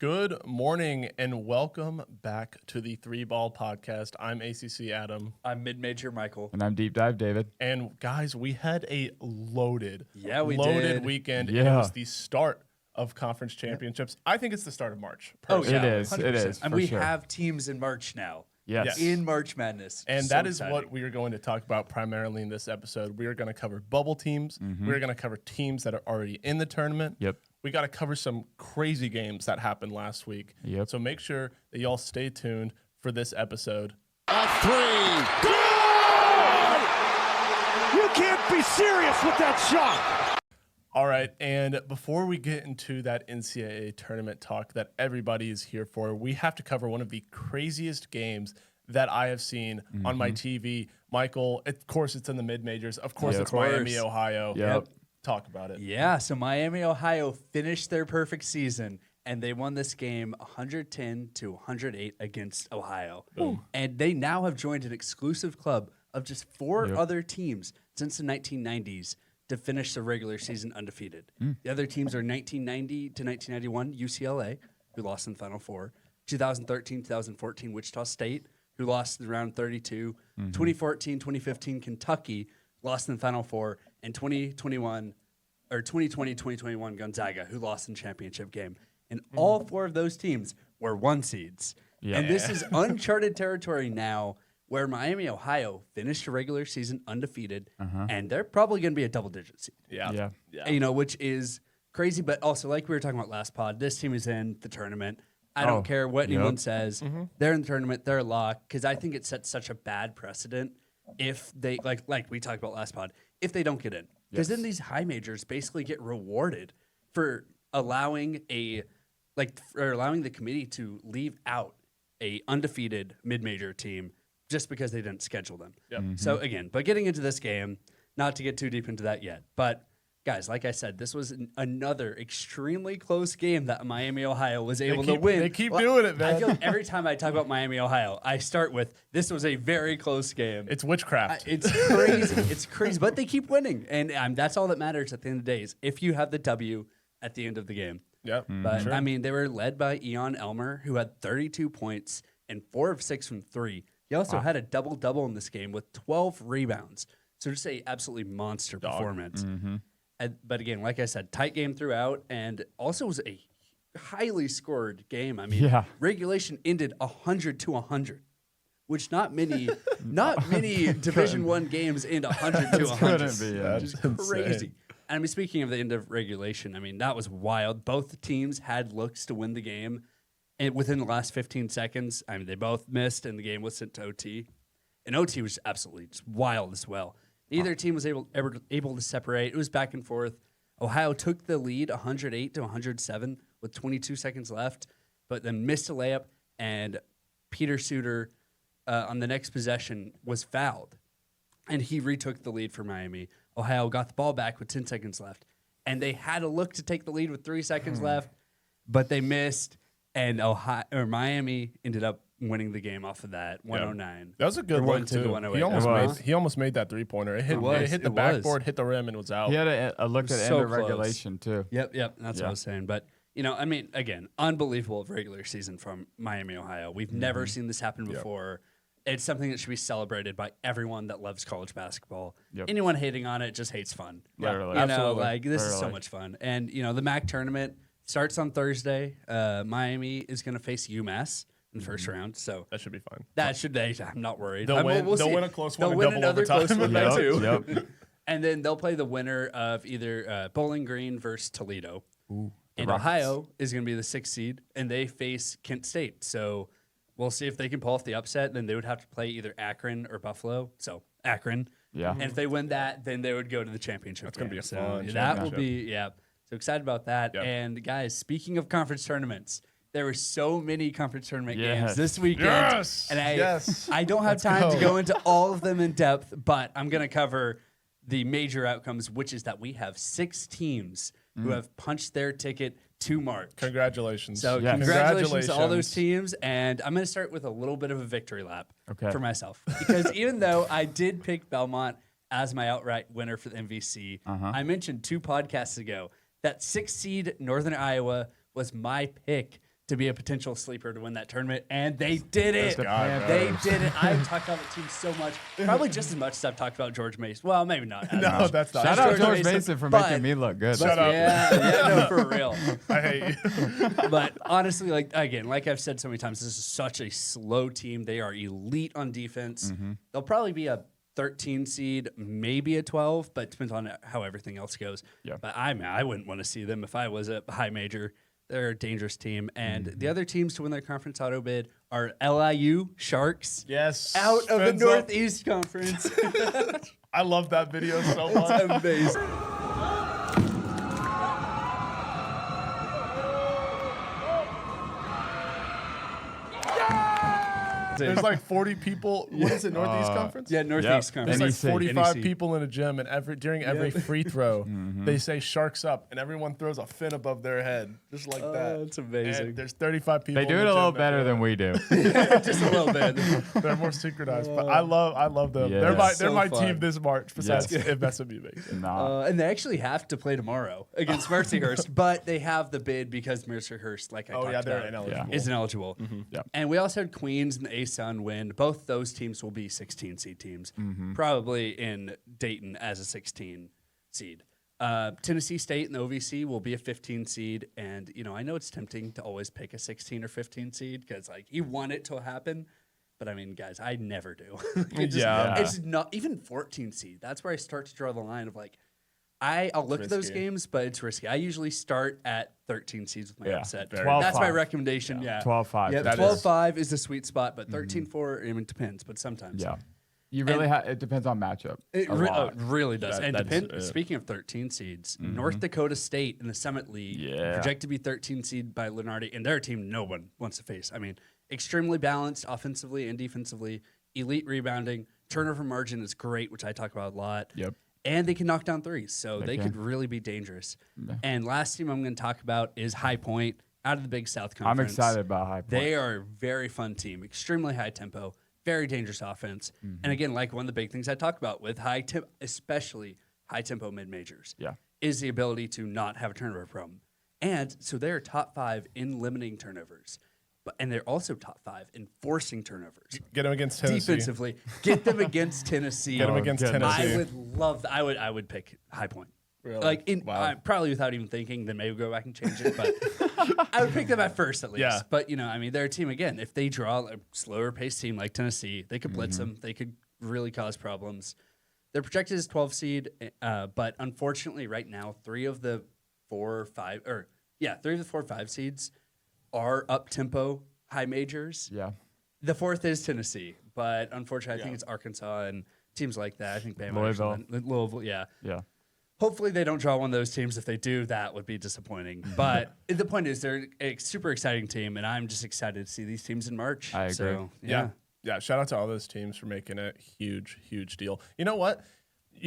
Good morning and welcome back to the Three Ball Podcast. I'm ACC Adam. I'm Mid-Major Michael. And I'm Deep Dive David. And guys, we had a loaded weekend. Yeah. And it was the start of conference championships. I think it's the start of March. Personally. It is. 100%. It is. And for we sure. have teams in March now. Yes. In March Madness. And So that is exciting. what we are going to talk about primarily in this episode. We are going to cover bubble teams. We are going to cover teams that are already in the tournament. Yep. We got to cover some crazy games that happened last week. Yep. So make sure that y'all stay tuned for this episode. A three. Good! You can't be serious with that shot. All right, and before we get into that NCAA tournament talk that everybody is here for, we have to cover one of the craziest games that I have seen on my TV. Michael, of course, it's in the mid-majors. Of course, Yep. it's Of course. Miami, Ohio. Yep. Talk about it. Yeah, so Miami, Ohio finished their perfect season, and they won this game 110-108 against Ohio. And they now have joined an exclusive club of just four other teams since the 1990s to finish the regular season undefeated. The other teams are 1990 to 1991 UCLA, who lost in the Final Four, 2013-2014 Wichita State, who lost in round 32, 2014-2015 Kentucky, lost in the Final Four, and 2020-2021 Gonzaga, who lost in the championship game. And all four of those teams were one seeds. Yeah. And this is uncharted territory now where Miami, Ohio finished the regular season undefeated, and they're probably going to be a double-digit seed. Yeah. You know, which is crazy, but also like we were talking about last pod, this team is in the tournament. I don't care what anyone says. They're in the tournament. They're locked because I think it sets such a bad precedent if they, like we talked about last pod, if they don't get in. Because then these high majors basically get rewarded for allowing the committee to leave out a undefeated mid-major team just because they didn't schedule them. So again, but getting into this game, not to get too deep into that yet, but guys, like I said, this was another extremely close game that Miami, Ohio was able to win. They keep doing it, man. I feel like every time I talk about Miami, Ohio, I start with, this was a very close game. It's witchcraft. It's crazy. It's crazy, but they keep winning. And that's all that matters at the end of the day is if you have the W at the end of the game. Yep. But, I mean, they were led by Eon Elmer, who had 32 points and 4 of 6 from 3. He also had a double-double in this game with 12 rebounds. So just a absolutely monster performance. But again, like I said, tight game throughout, and also was a highly scored game. I mean, regulation ended 100-100, which not many Division I games end 100-100. Couldn't be. That's Crazy. insane. And I mean, speaking of the end of regulation, I mean, that was wild. Both teams had looks to win the game. And within the last 15 seconds, I mean, they both missed, and the game was sent to OT. And OT was absolutely just wild as well. Neither team was able to separate. It was back and forth. Ohio took the lead 108-107 with 22 seconds left, but then missed a layup, and Peter Suter on the next possession was fouled. And he retook the lead for Miami. Ohio got the ball back with 10 seconds left. And they had a look to take the lead with 3 seconds left, but they missed. And Miami ended up winning the game off of that, 109. That was a good one, too. 108. He almost made that three-pointer. It hit the backboard, hit the rim, and was out. He had a look at So end of close. regulation, too. Yep. That's what I was saying. But, you know, I mean, again, unbelievable regular season from Miami, Ohio. We've never seen this happen before. It's something that should be celebrated by everyone that loves college basketball. Anyone hating on it just hates fun. Literally. You know, Absolutely. like, this is so much fun. And, you know, the MAC tournament starts on Thursday. Miami is going to face UMass in the first round. So That should be fine. I'm not worried. They'll We'll see. win a close one They'll in win double another overtime. close one by two. Yep. And then they'll play the winner of either Bowling Green versus Toledo. And Rockets. Ohio is going to be the 6th seed, and they face Kent State. So we'll see if they can pull off the upset. Then they would have to play either Akron or Buffalo. So Akron. Yeah. And if they win that, then they would go to the championship. That's gonna be a So fun that will championship. be, So excited about that. Yep. And guys, speaking of conference tournaments, there were so many conference tournament games Yes. this weekend. Yes. And Yes. I don't have Let's time to go. go into all of them in depth, but I'm going to cover the major outcomes, which is that we have 6 teams who have punched their ticket to March. Congratulations. So Yes. congratulations to all those teams. And I'm going to start with a little bit of a victory lap for myself. Because even though I did pick Belmont as my outright winner for the MVC, I mentioned 2 podcasts ago that 6th seed Northern Iowa was my pick to be a potential sleeper to win that tournament, and they did it. The Panthers. They did it. I've talked about the team so much, probably just as much as I've talked about George Mason. Well, maybe not. as No, much. that's not. Shout out George Mason for but- making me look good. Shut up. Yeah, no, for real. I hate you. But honestly, like I've said so many times, this is such a slow team. They are elite on defense. They'll probably be a 13 seed, maybe a 12, but it depends on how everything else goes. Yeah. But I wouldn't want to see them if I was a high major. They're a dangerous team. And the other teams to win their conference auto bid are LIU Sharks. Yes. Out of the Spins up. Northeast Conference. I love that video so much. Amazing. There's like 40 people. What is it, Northeast Conference? Yeah, Northeast Conference. There's like NEC. 45 NEC. people in a gym, and during every free throw, they say "Sharks up," and everyone throws a fin above their head, just like that. That's amazing. And there's 35 people. They do in it the a little gym better that than we do. Just a little bit. They're more synchronized, but I love them. Yeah. They're my So my fun. team this March. Besides if SMU makes it. Nah. And they actually have to play tomorrow against Mercyhurst, but they have the bid because Mercyhurst, like I Oh talked yeah, they're about, ineligible. isn't eligible. Yep. And we also had Queens and A-Sun win. Both those teams will be 16 seed teams, probably in Dayton as a 16 seed. Tennessee State and the OVC will be a 15 seed. And, I know it's tempting to always pick a 16 or 15 seed because, you want it to happen. But, I mean, guys, I never do. Yeah. It's not even 14 seed. That's where I start to draw the line of, I'll look at those risky. games, but it's risky. I usually start at 13 seeds with my Yeah. upset. 12-5. That's my recommendation. Yeah. 12-5. Yeah, That 12-5 is the sweet spot, but 13-4, it depends, but sometimes. Yeah. You really it depends on matchup. It a lot. really does. That- And that's- speaking of 13 seeds, North Dakota State in the Summit League Yeah. projected to be 13 seed by Lenardi, and they're a team no one wants to face. I mean, extremely balanced offensively and defensively, elite rebounding, turnover margin is great, which I talk about a lot. Yep. And they can knock down threes, so they can. could really be dangerous. And last team I'm going to talk about is High Point out of the Big South I'm Conference. excited about High Point. They are a very fun team, extremely high tempo, very dangerous offense. And again, like one of the big things I talk about with especially high tempo mid majors, Yeah. is the ability to not have a turnover problem. And so they're top 5 in limiting turnovers, and they're also top 5 in forcing turnovers. Get them against Tennessee. Defensively, get them against Tennessee. Get them against goodness. Tennessee. I would love that. I would pick High Point. Really? Wow. Probably without even thinking, then maybe go back and change it. But I would pick them at first at least. Yeah. But they're a team again. If they draw a slower paced team like Tennessee, they could blitz them. They could really cause problems. They're projected as 12 seed, but unfortunately, right now, 3 of the 4 or 5 seeds are up tempo high majors. Yeah. The 4th is Tennessee, but unfortunately, I think it's Arkansas and teams like that. I think Bama, Louisville. Louisville, yeah. Yeah. Hopefully they don't draw one of those teams. If they do, that would be disappointing. But the point is, they're a super exciting team, and I'm just excited to see these teams in March. I agree. So, Yeah. Shout out to all those teams for making a huge deal. You know what?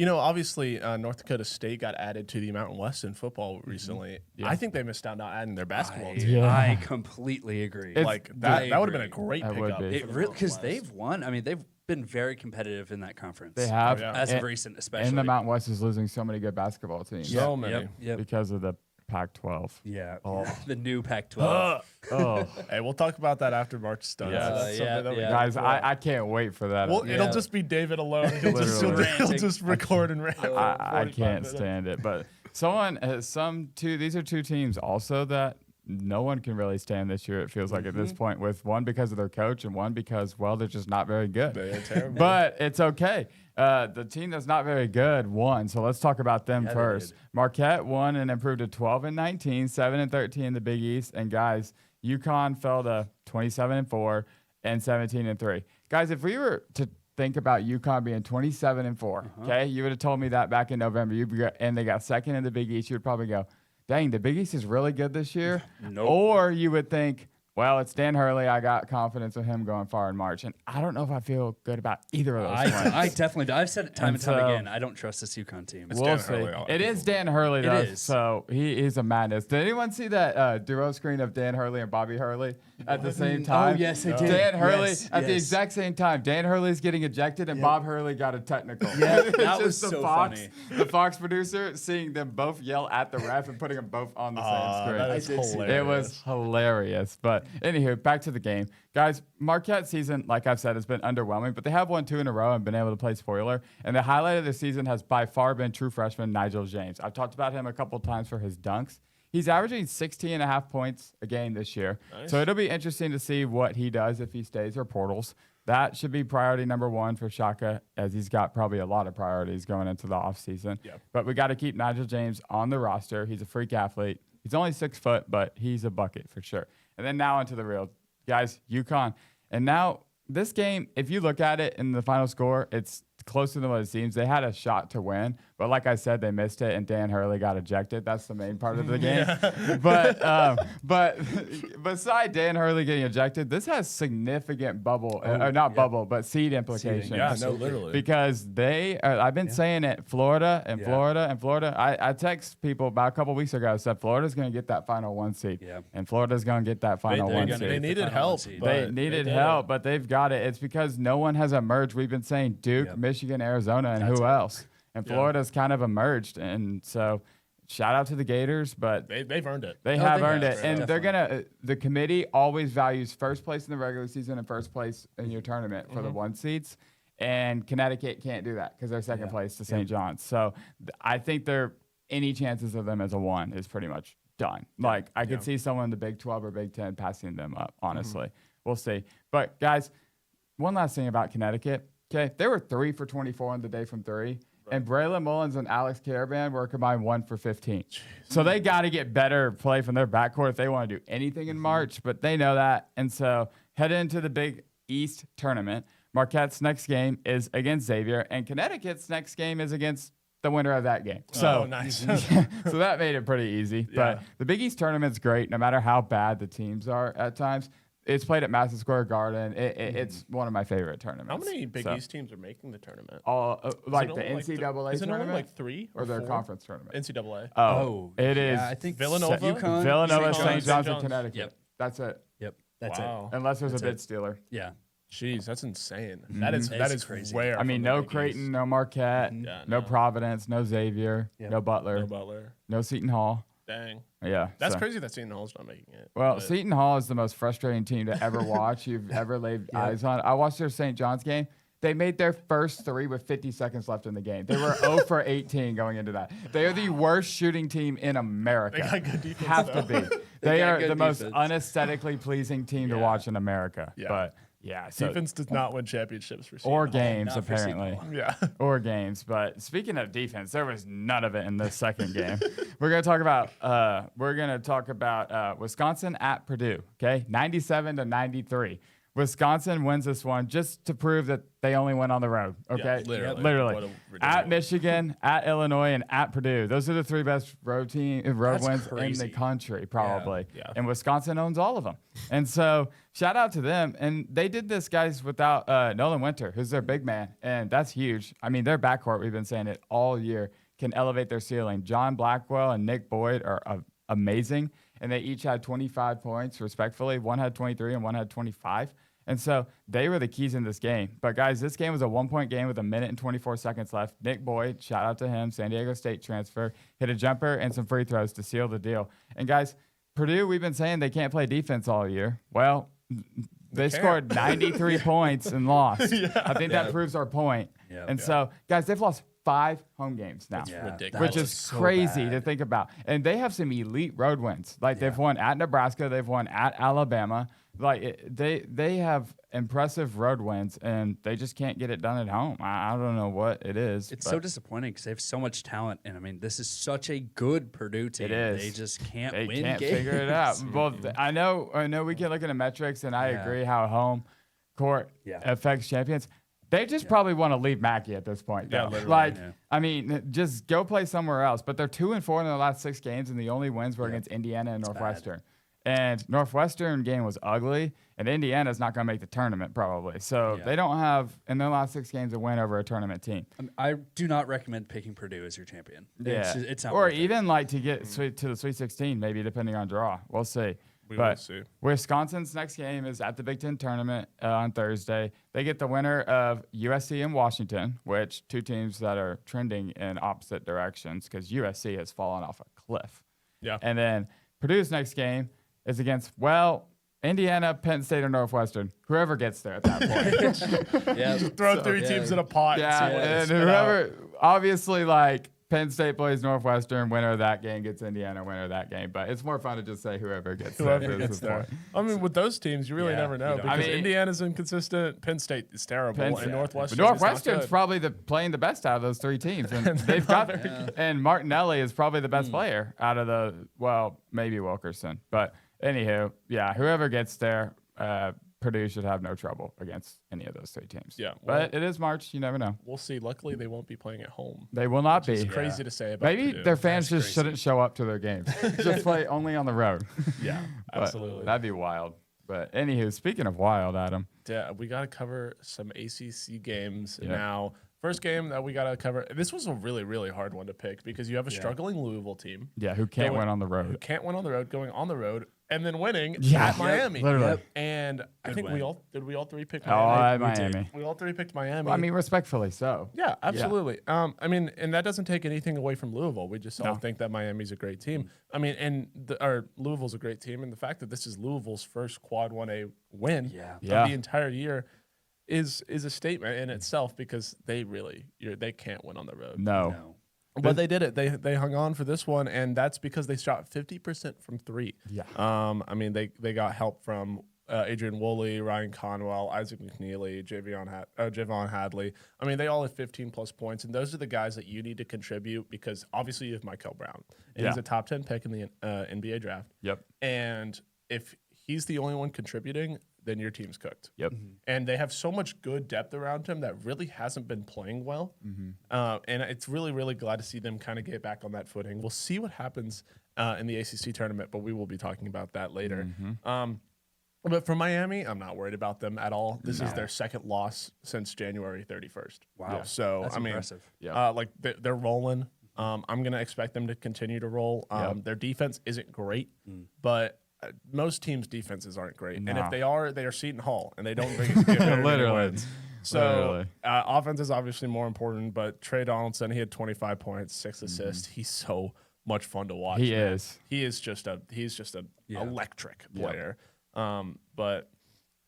Obviously, North Dakota State got added to the Mountain West in football recently. Yeah. I think they missed out not adding their basketball team. Yeah. I completely agree. It's- Like that would have been a agree. great That would pickup. be. It really because they've won. I mean, they've been very competitive in that conference. They have. yeah. as of and, recent, especially. and the Mountain West is losing so many good basketball teams So many. Yep. because of the Pac-12. Yeah. Oh. The new Pac-12. Oh, Hey, we'll talk about that after March is done. Yeah. That's something Yeah, that we yeah. gotta guys, talk about. I can't wait for that. Well, Yeah. it'll just be David alone. He'll Literally. just record and rant. for I 45 can't minutes. stand it. But these are 2 teams also that no one can really stand this year, it feels like at this point, with one because of their coach and one because, well, they're just not very good. They're terrible. But it's okay. The team that's not very good won, so let's talk about them Yeah, they first. did. Marquette won and improved to 12-19, 7-13 in the Big East. And guys, UConn fell to 27-4 and 17-3. Guys, if we were to think about UConn being 27-4, okay, you would have told me that back in November. And they got second in the Big East. You would probably go, dang, the Big East is really good this year. Nope. Or you would think, Well, it's Dan Hurley. I got confidence in him going far in March, and I don't know if I feel good about either of those. I definitely do. I've said it time and time so- again. I don't trust this UConn team. It's We'll Dan see. Hurley, all It is people. Dan Hurley, though. is. So he's a madness. Did anyone see that duo screen of Dan Hurley and Bobby Hurley at the same time? Oh, yes, I did. Dan Hurley Yes, at the yes. exact same time. Dan Hurley's getting ejected, and Bob Hurley got a technical. Yeah, It's that was just so Fox, funny. The Fox producer seeing them both yell at the ref and putting them both on the same screen. That is I did see that. hilarious. It was hilarious. But anywho, back to the game. Guys, Marquette's season, like I've said, has been underwhelming, but they have won 2 in a row and been able to play spoiler. And the highlight of the season has by far been true freshman Nigel James. I've talked about him a couple times for his dunks. He's averaging 16.5 points a game this year. Nice. So it'll be interesting to see what he does if he stays or portals. That should be priority number 1 for Shaka, as he's got probably a lot of priorities going into the offseason. Yep. But we got to keep Nigel James on the roster. He's a freak athlete. He's only 6 foot, but he's a bucket for sure. And then now into the real guys, UConn. And now this game, if you look at it in the final score, it's closer than what it seems. They had a shot to win, but like I said, they missed it, and Dan Hurley got ejected. That's the main part of the game. But beside Dan Hurley getting ejected, this has significant bubble, or not bubble, but seed implications. Yeah, no, literally. Because they, I've been saying it, Florida and Florida and Florida. I text people about a couple weeks ago, said Florida's going to get that final 1 seed. Yeah. And Florida's going to get that final 1 seed. They needed final help. seed. but They needed did help, it. but they've got it. It's because no one has emerged. We've been saying Duke, Yep. Michigan, Arizona, and who else? And Florida's kind of emerged. And so shout out to the Gators, but They've earned it. they Oh, have they earned have, it. And they're going to, the committee always values first place in the regular season and first place in your tournament for the 1 seeds. And Connecticut can't do that because they're second place to St. John's. So I think any chances of them as a 1 is pretty much done. Like I could see someone in the Big 12 or Big 10 passing them up, honestly. We'll see. But guys, one last thing about Connecticut. Okay, they were 3 for 24 on the day from 3. And Braylon Mullins and Alex Caravan were combined 1 for 15. So they got to get better play from their backcourt if they want to do anything in March, but they know that. And so headed into the Big East tournament, Marquette's next game is against Xavier, and Connecticut's next game is against the winner of that game. So, nice. so that made it pretty easy. Yeah. But the Big East tournament's great, no matter how bad the teams are at times. It's played at Madison Square Garden. It's one of my favorite tournaments. How many Big So, East teams are making the tournament? All like Is the it only NCAA Is it only tournament like 3 or their 4? conference tournament? NCAA. Oh, it is. Yeah, I think Villanova? UConn, Villanova, St. St. John's. John's, and Connecticut. Yep. That's it. Yep, that's Wow. Unless there's That's a bid it. stealer. Yeah. Jeez, that's insane. Mm-hmm. That is It's crazy. rare. I mean, from the no Big Creighton, East. no Marquette, Yeah, no no. Providence, no Xavier, Yep. no Butler, No Butler. no Seton Hall. Dang. Yeah. That's so- crazy that Seton Hall's not making it. Well, but- Seton Hall is the most frustrating team to ever watch you've ever laid eyes on. I watched their St. John's game. They made their first 3 with 50 seconds left in the game. They were 0 for 18 going into that. They are the worst shooting team in America. They got good defense. Have to though. be. They got are good the most defense. unaesthetically pleasing team to Yeah. watch in America. Yeah. But yeah, so, Defense does not win championships for Seton or Hall. games not for Seton apparently. Hall. Yeah. Or games. But speaking of defense, there was none of it in this second game. We're gonna talk about Wisconsin at Purdue. Okay, 97-93. Wisconsin wins this one just to prove that they only went on the road. Okay, literally. literally. What a At ridiculous- Michigan, at Illinois, and at Purdue. Those are the 3 best road That's wins in crazy. the country, probably. Yeah. And Wisconsin owns all of them. And so shout out to them. And they did this, guys, without Nolan Winter, who's their big man. And that's huge. I mean, their backcourt, we've been saying it all year, can elevate their ceiling. John Blackwell and Nick Boyd are amazing. And they each had 25 points, respectfully. One had 23 and one had 25. And so they were the keys in this game. But, guys, this game was a 1-point game with 1 minute and 24 seconds left. Nick Boyd, shout out to him, San Diego State transfer, hit a jumper and some free throws to seal the deal. And, guys, Purdue, we've been saying they can't play defense all year. Well, they scored 93 points and lost. I think that proves our point. Yeah. And so, guys, they've lost 5 home games now. Yeah, ridiculous. Which that is was so crazy bad. to think about. And they have some elite road wins. Like they've won at Nebraska, they've won at Alabama. Like they have impressive road wins, and they just can't get it done at home. I don't know what it is. It's but so disappointing because they have so much talent, and I mean, this is such a good Purdue team. It is. They just can't they win can't games. figure it out. Well, I know we can look at the metrics, and I agree how home court affects champions. They just probably want to leave Mackey at this point. Yeah, though. literally, Like, yeah. I mean, just go play somewhere else. But they're 2-4 in their last 6 games, and the only wins were against Indiana and Northwestern. And Northwestern game was ugly, and Indiana's not going to make the tournament probably. So they don't have, in their last 6 games, a win over a tournament team. I do not recommend picking Purdue as your champion. Yeah. It's not or worth it. even like to get to the Sweet 16, maybe depending on draw. We'll see. We will see. Wisconsin's next game is at the Big Ten tournament on Thursday. They get the winner of USC and Washington, which 2 teams that are trending in opposite directions because USC has fallen off a cliff. Yeah. And then Purdue's next game is against, Indiana, Penn State, or Northwestern. Whoever gets there at that point. Yeah. Throw 3 teams in a pot. Yeah, and whoever, obviously, like, Penn State plays Northwestern, winner of that game gets Indiana, winner of that game. But it's more fun to just say whoever gets there. Whoever gets there. I mean, with those teams, you really never know because Indiana's inconsistent, Penn State is terrible, and Northwestern's probably playing the best out of those 3 teams, and they've got and Martinelli is probably the best player out of maybe Wilkerson, but anywho, whoever gets there, Purdue should have no trouble against any of those 3 teams. Yeah, but it is March. You never know. We'll see. Luckily, they won't be playing at home. They will not be. It's crazy to say about Maybe Purdue. their fans shouldn't show up to their games. Just play only on the road. Yeah, absolutely. That'd be wild. But anywho, speaking of wild, Adam. Yeah, we got to cover some ACC games now. First game that we got to cover. This was a really, really hard one to pick because you have a struggling Louisville team. Yeah, who can't win on the Who road. can't win on the road, going on the road, and then winning Yeah, at Miami. literally. And I think win. we all 3 picked Oh, Miami. Miami. We all 3 picked Miami. Well, I mean, respectfully so. Yeah, absolutely. I mean, and that doesn't take anything away from Louisville. We just all think that Miami's a great team. I mean, and Louisville's a great team, and the fact that this is Louisville's first Quad 1A win of the entire year is a statement in itself because they can't win on the road. No. But they did it. They hung on for this one, and that's because they shot 50% from 3. Yeah. I mean, they got help from Adrian Woolley, Ryan Conwell, Isaac McNeely, Javon Hadley. I mean, they all have 15-plus points, and those are the guys that you need to contribute because obviously you have Michael Brown. And he's a top 10 pick in the NBA draft. Yep. And if he's the only one contributing, then your team's cooked. Yep. And they have so much good depth around him that really hasn't been playing well. And it's really, really glad to see them kind of get back on that footing. We'll see what happens in the ACC tournament, but we will be talking about that later. But for Miami, I'm not worried about them at all. This is their second loss since January 31st. Wow. So, That's I mean, impressive. like they're rolling. I'm going to expect them to continue to roll. Their defense isn't great, but most teams' defenses aren't great. No. And if they are Seton Hall, and they don't bring Literally. wins. So offense is obviously more important, but Trey Donaldson, he had 25 points, 6 assists. He's so much fun to watch. He is. He is just a electric player. But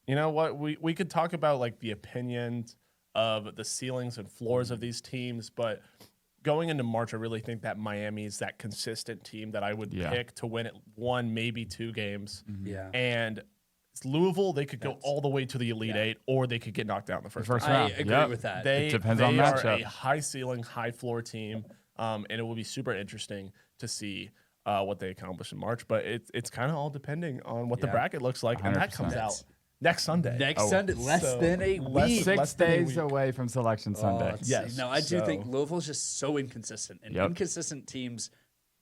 you know what? We could talk about like the opinions of the ceilings and floors of these teams, but going into March, I really think that Miami is that consistent team that I would pick to win at 1, maybe 2 games. Yeah. And it's Louisville, they could go all the way to the Elite 8, or they could get knocked out in the first round. round. I agree with that. It depends they on are matchup. a high ceiling, high floor team, and it will be super interesting to see what they accomplish in March. But it's kind of all depending on what the bracket looks like, and that 100%. comes out next Sunday. Next Sunday, less than a week. 6 days away from Selection Sunday. Yes. No, I do So- think Louisville's just so inconsistent, and inconsistent teams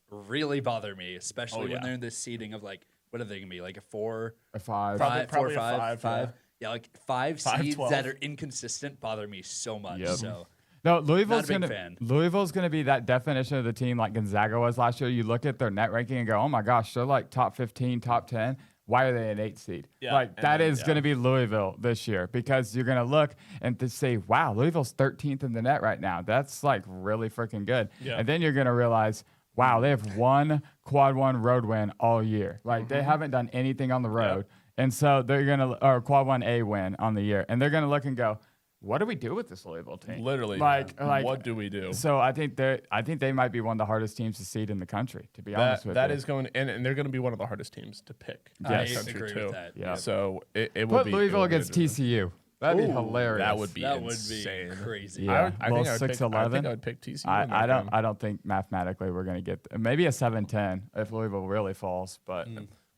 really bother me, especially when they're in this seeding of like, what are they gonna be, like a 4, A 5. Probably 4, a 5, five, yeah, like 5 5, seeds 12. that are inconsistent bother me so much. Yep. So No, Louisville's Not a big fan. gonna be that definition of the team like Gonzaga was last year. You look at their net ranking and go, oh my gosh, they're like top 15, top 10. Why are they an 8 seed? Yeah, Like and that then- is going to be Louisville this year because you're going to look and to say, wow, Louisville's 13th in the net right now. That's like really freaking good. Yeah. And then you're going to realize, wow, they have 1 quad 1 road win all year. Like they haven't done anything on the road. And so they're going to, or quad 1A win on the year. And they're going to look and go, what do we do with this Louisville team? Literally, like what do we do? So I think they might be one of the hardest teams to seed in the country. To be honest with That you, is going, and they're going to be one of the hardest teams to pick. in I the country, agree too. with that. Yeah. So it will put be Louisville it will be against interesting. TCU. That'd be Ooh, hilarious. That would be that insane. would be crazy. Yeah, I think I would pick 6-11. I think I would pick TCU. in that game. I don't think mathematically we're gonna get maybe a 7-10 if Louisville really falls, but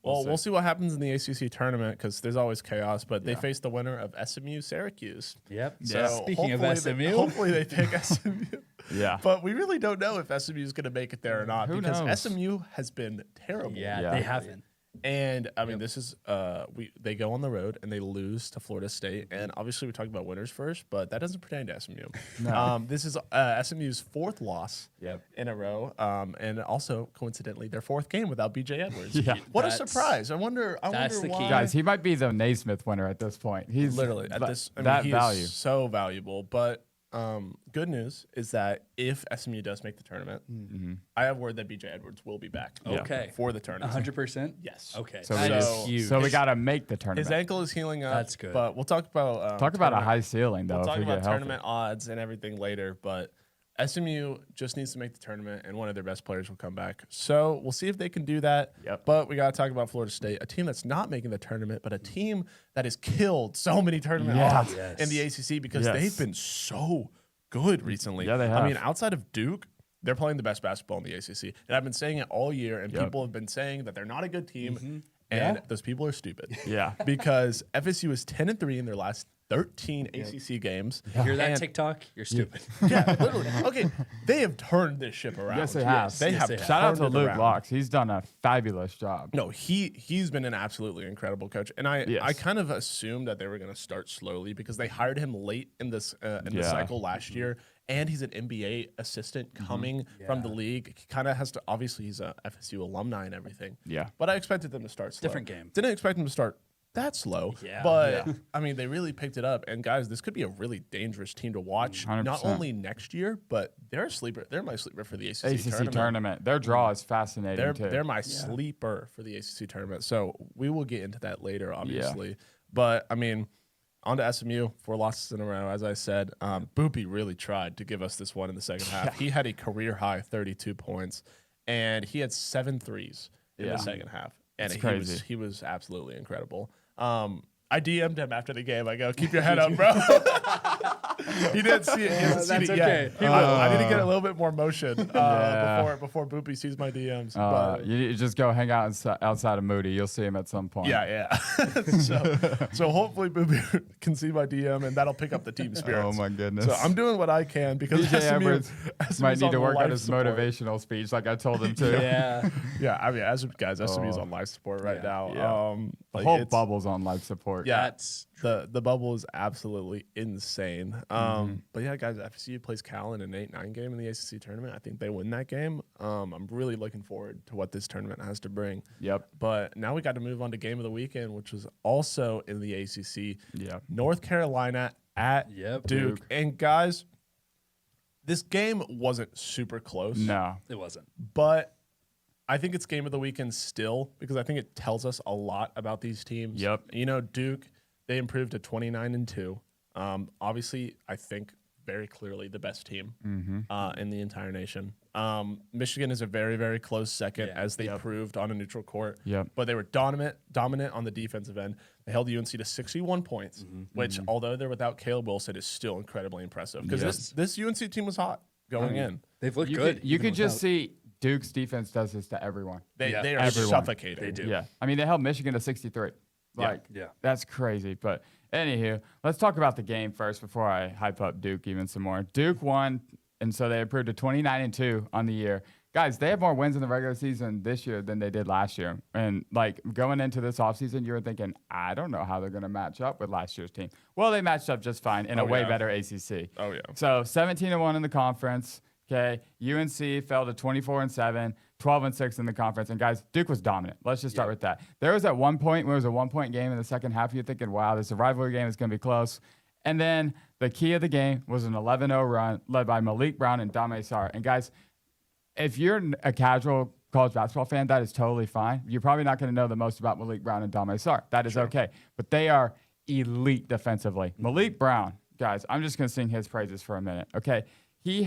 Well, we'll see what happens in the ACC tournament because there's always chaos. But they face the winner of SMU Syracuse. Yep. So Speaking of hopefully SMU, hopefully they pick SMU. yeah. But we really don't know if SMU is going to make it there or not Who because knows? SMU has been terrible. yeah, Yeah. they haven't. And I mean, this is they go on the road and they lose to Florida State. And obviously, we talked about winners first, but that doesn't pertain to SMU. No. This is SMU's 4th loss in a row, and also coincidentally their 4th game without BJ Edwards. What a surprise! I wonder why. Guys, he might be the Naismith winner at this point. He's Literally at this. I mean, that he value. is so valuable, but. Good news is that if SMU does make the tournament, I have word that BJ Edwards will be back. Okay. For the tournament. 100%? Yes. Okay. So That we- is huge. So we got to make the tournament. His ankle is healing up. That's good. But we'll talk about Talk about a high ceiling, though. We'll if talk we about get healthy. tournament odds and everything later. But SMU just needs to make the tournament, and one of their best players will come back. So we'll see if they can do that. But we got to talk about Florida State, a team that's not making the tournament, but a team that has killed so many tournament odds in the ACC because they've been so good recently. Yeah, they have. I mean, outside of Duke, they're playing the best basketball in the ACC. And I've been saying it all year, and people have been saying that they're not a good team, and those people are stupid. Yeah. Because FSU is 10-3 in their last 13 ACC games. You hear that And- TikTok? You're stupid. Yeah, literally. Okay, they have turned this ship around. Yes, they have. They have. Shout out to turned it Luke around. Locks. He's done a fabulous job. No, he's been an absolutely incredible coach, and I Yes. kind of assumed that they were going to start slowly because they hired him late in this the cycle last year, and he's an NBA assistant coming from the league. He kind of has to. Obviously, he's a FSU alumni and everything. Yeah. but I expected them to start slow. Different game. Didn't expect them to start that slow. Yeah. But I mean, they really picked it up. And guys, this could be a really dangerous team to watch. 100%. Not only next year, but they're a sleeper. They're my sleeper for the ACC, tournament. Their draw is fascinating, too. they're my sleeper for the ACC tournament. So we will get into that later, obviously. But I mean, on to SMU, 4 losses in a row. As I said, Boopy really tried to give us this one in the second half. He had a career high 32 points, and he had 7 threes in the second half. And It's crazy. he was absolutely incredible. I DM'd him after the game. I go, keep your head up, bro. He didn't see it. He hasn't seen it yet. He will. I need to get a little bit more motion before Boopy sees my DMs. But You just go hang out outside of Moody. You'll see him at some point. yeah. so hopefully Boopy can see my DM, and that'll pick up the team spirits. Oh, my goodness. So I'm doing what I can because BJ SMU Edwards SMU's might need to on work on life his support. motivational speech like I told him to. Yeah. Yeah, I mean, SMU's on life support right now. Yeah. The Like, whole it's- bubble's on life support. Yeah, That's the bubble is absolutely insane. But yeah, guys, FSU plays Cal in an 8-9 game in the ACC tournament. I think they win that game. I'm really looking forward to what this tournament has to bring. Yep. But now we got to move on to game of the weekend, which was also in the ACC. Yeah. North Carolina at Yep. Duke. And guys, this game wasn't super close. No. it wasn't. But I think it's game of the weekend still because I think it tells us a lot about these teams. Yep. You know, Duke, they improved to 29-2. Obviously, I think very clearly the best team in the entire nation. Michigan is a very, very close second, as they proved on a neutral court. Yep. But they were dominant on the defensive end. They held UNC to 61 points, which, although they're without Caleb Wilson, is still incredibly impressive because this UNC team was hot going in. They've looked You good. could even just without- see Duke's defense does this to everyone. They Yeah. are Everyone. suffocating. They do. Yeah. I mean, they held Michigan to 63. Like, Yeah. that's crazy. But anywho, let's talk about the game first before I hype up Duke even some more. Duke won, and so they improved to 29-2 on the year. Guys, they have more wins in the regular season this year than they did last year. And, like, going into this offseason, you were thinking, I don't know how they're going to match up with last year's team. Well, they matched up just fine in a way better ACC. Oh, yeah. So 17-1 in the conference. Okay, UNC fell to 24-7, 12-6 in the conference, and guys, Duke was dominant. Let's just start with that. There was at one point where it was a 1-point game in the second half. You're thinking, wow, this is a rivalry game. It's going to be close. And then the key of the game was an 11-0 run led by Malik Brown and Dame Sarr. And guys, if you're a casual college basketball fan, that is totally fine. You're probably not going to know the most about Malik Brown and Dame Sarr. That is okay. But they are elite defensively. Malik Brown, guys, I'm just going to sing his praises for a minute. Okay, he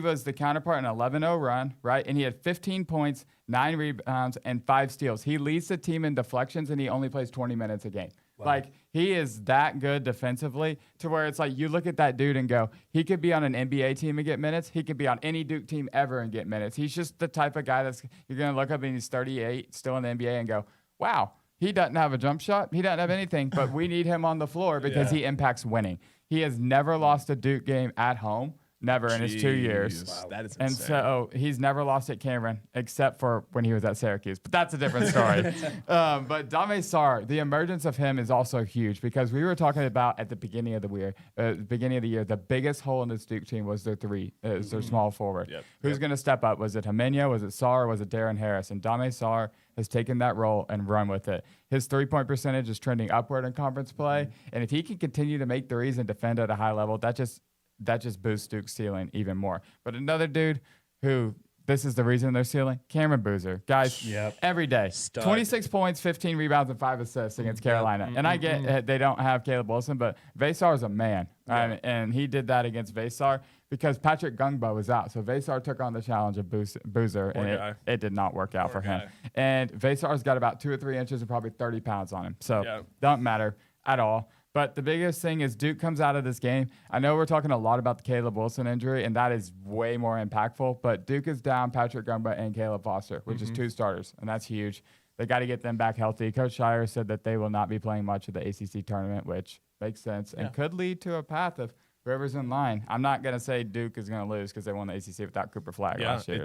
was the counterpart in an 11-0 run, right? And he had 15 points, 9 rebounds, and 5 steals. He leads the team in deflections, and he only plays 20 minutes a game. Wow. Like, he is that good defensively to where it's like you look at that dude and go, he could be on an NBA team and get minutes. He could be on any Duke team ever and get minutes. He's just the type of guy that's you're going to look up and he's 38, still in the NBA, and go, wow, he doesn't have a jump shot. He doesn't have anything, but we need him on the floor because he impacts winning. He has never lost a Duke game at home. Never in his 2 years. Wow. That is And insane. so he's never lost at Cameron except for when he was at Syracuse. But that's a different story. But Dame Sarr, the emergence of him is also huge because we were talking about at the beginning of the year, the biggest hole in this Duke team was their three, their small forward. Yep. Who's going to step up? Was it Jimenez? Was it Sarr? Or was it Darren Harris? And Dame Sarr has taken that role and run with it. His 3-point percentage is trending upward in conference play. And if he can continue to make threes and defend at a high level, that just boosts Duke's ceiling even more. But another dude who this is the reason they're ceiling, Cameron Boozer. Guys, every day. Stud. 26 points, 15 rebounds, and 5 assists against Carolina. And I get they don't have Caleb Wilson, but Vesar is a man. And he did that against Vesar because Patrick Gungba was out. So Vesar took on the challenge of Boozer, and it did not work out for him. And Vesar's got about 2 or 3 inches and probably 30 pounds on him. So don't matter at all. But the biggest thing is Duke comes out of this game. I know we're talking a lot about the Caleb Wilson injury, and that is way more impactful. But Duke is down Patrick Gumba and Caleb Foster, which is 2 starters, and that's huge. They got to get them back healthy. Coach Shire said that they will not be playing much of the ACC tournament, which makes sense and could lead to a path of whoever's in line. I'm not going to say Duke is going to lose because they won the ACC without Cooper Flagg last year.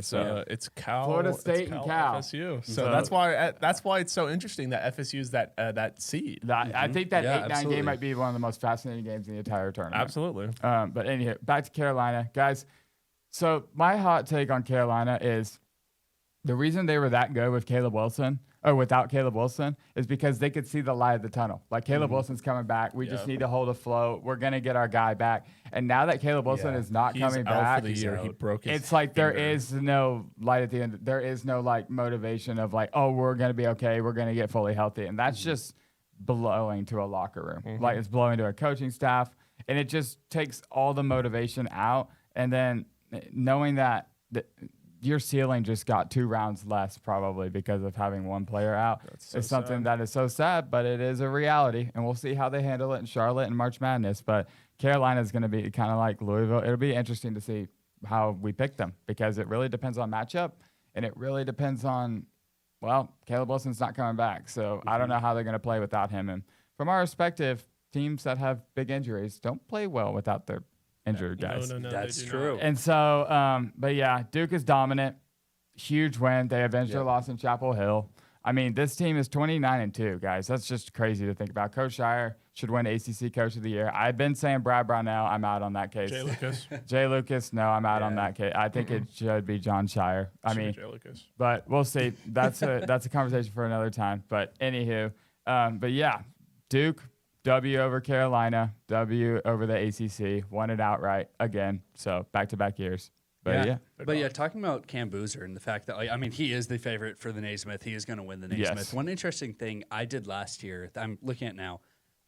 It's Cal, Florida State and Cal. FSU. So that's why it's so interesting that FSU is that seed. I think that 8-9 game might be one of the most fascinating games in the entire tournament. Absolutely. But anyhow, back to Carolina. Guys, so my hot take on Carolina is the reason they were that good with Caleb Wilson or without Caleb Wilson is because they could see the light of the tunnel. Like Caleb Wilson's coming back. We just need to hold afloat. We're going to get our guy back. And now that Caleb Wilson is not coming back, for the year. He broke his it's like finger. there is no light at the end. There is no like motivation of like, oh, we're going to be okay. We're going to get fully healthy. And that's just blowing to a locker room. Like it's blowing to a coaching staff. And it just takes all the motivation out. And then knowing that your ceiling just got 2 rounds less probably because of having one player out. It's something that is so sad, but it is a reality. And we'll see how they handle it in Charlotte and March Madness. But Carolina is going to be kind of like Louisville. It'll be interesting to see how we pick them because it really depends on matchup. And it really depends on, well, Caleb Wilson's not coming back. So I don't know how they're going to play without him. And from our perspective, teams that have big injuries don't play well without their injured guys. No, That's true. And so, but yeah, Duke is dominant. Huge win. They avenged their loss in Chapel Hill. I mean, this team is 29-2, guys. That's just crazy to think about. Coach Shire should win ACC Coach of the Year. I've been saying Brad Brownell. I'm out on that case. Jay Lucas. Jay Lucas, no, I'm out on that case. I think it should be John Shire. Jay Lucas. But we'll see. That's a conversation for another time. But anywho, but yeah, Duke. W over Carolina, W over the ACC, won it outright again. So back-to-back years. But talking about Cam Boozer and the fact that, he is the favorite for the Naismith. He is going to win the Naismith. Yes. One interesting thing I did last year, I'm looking at now,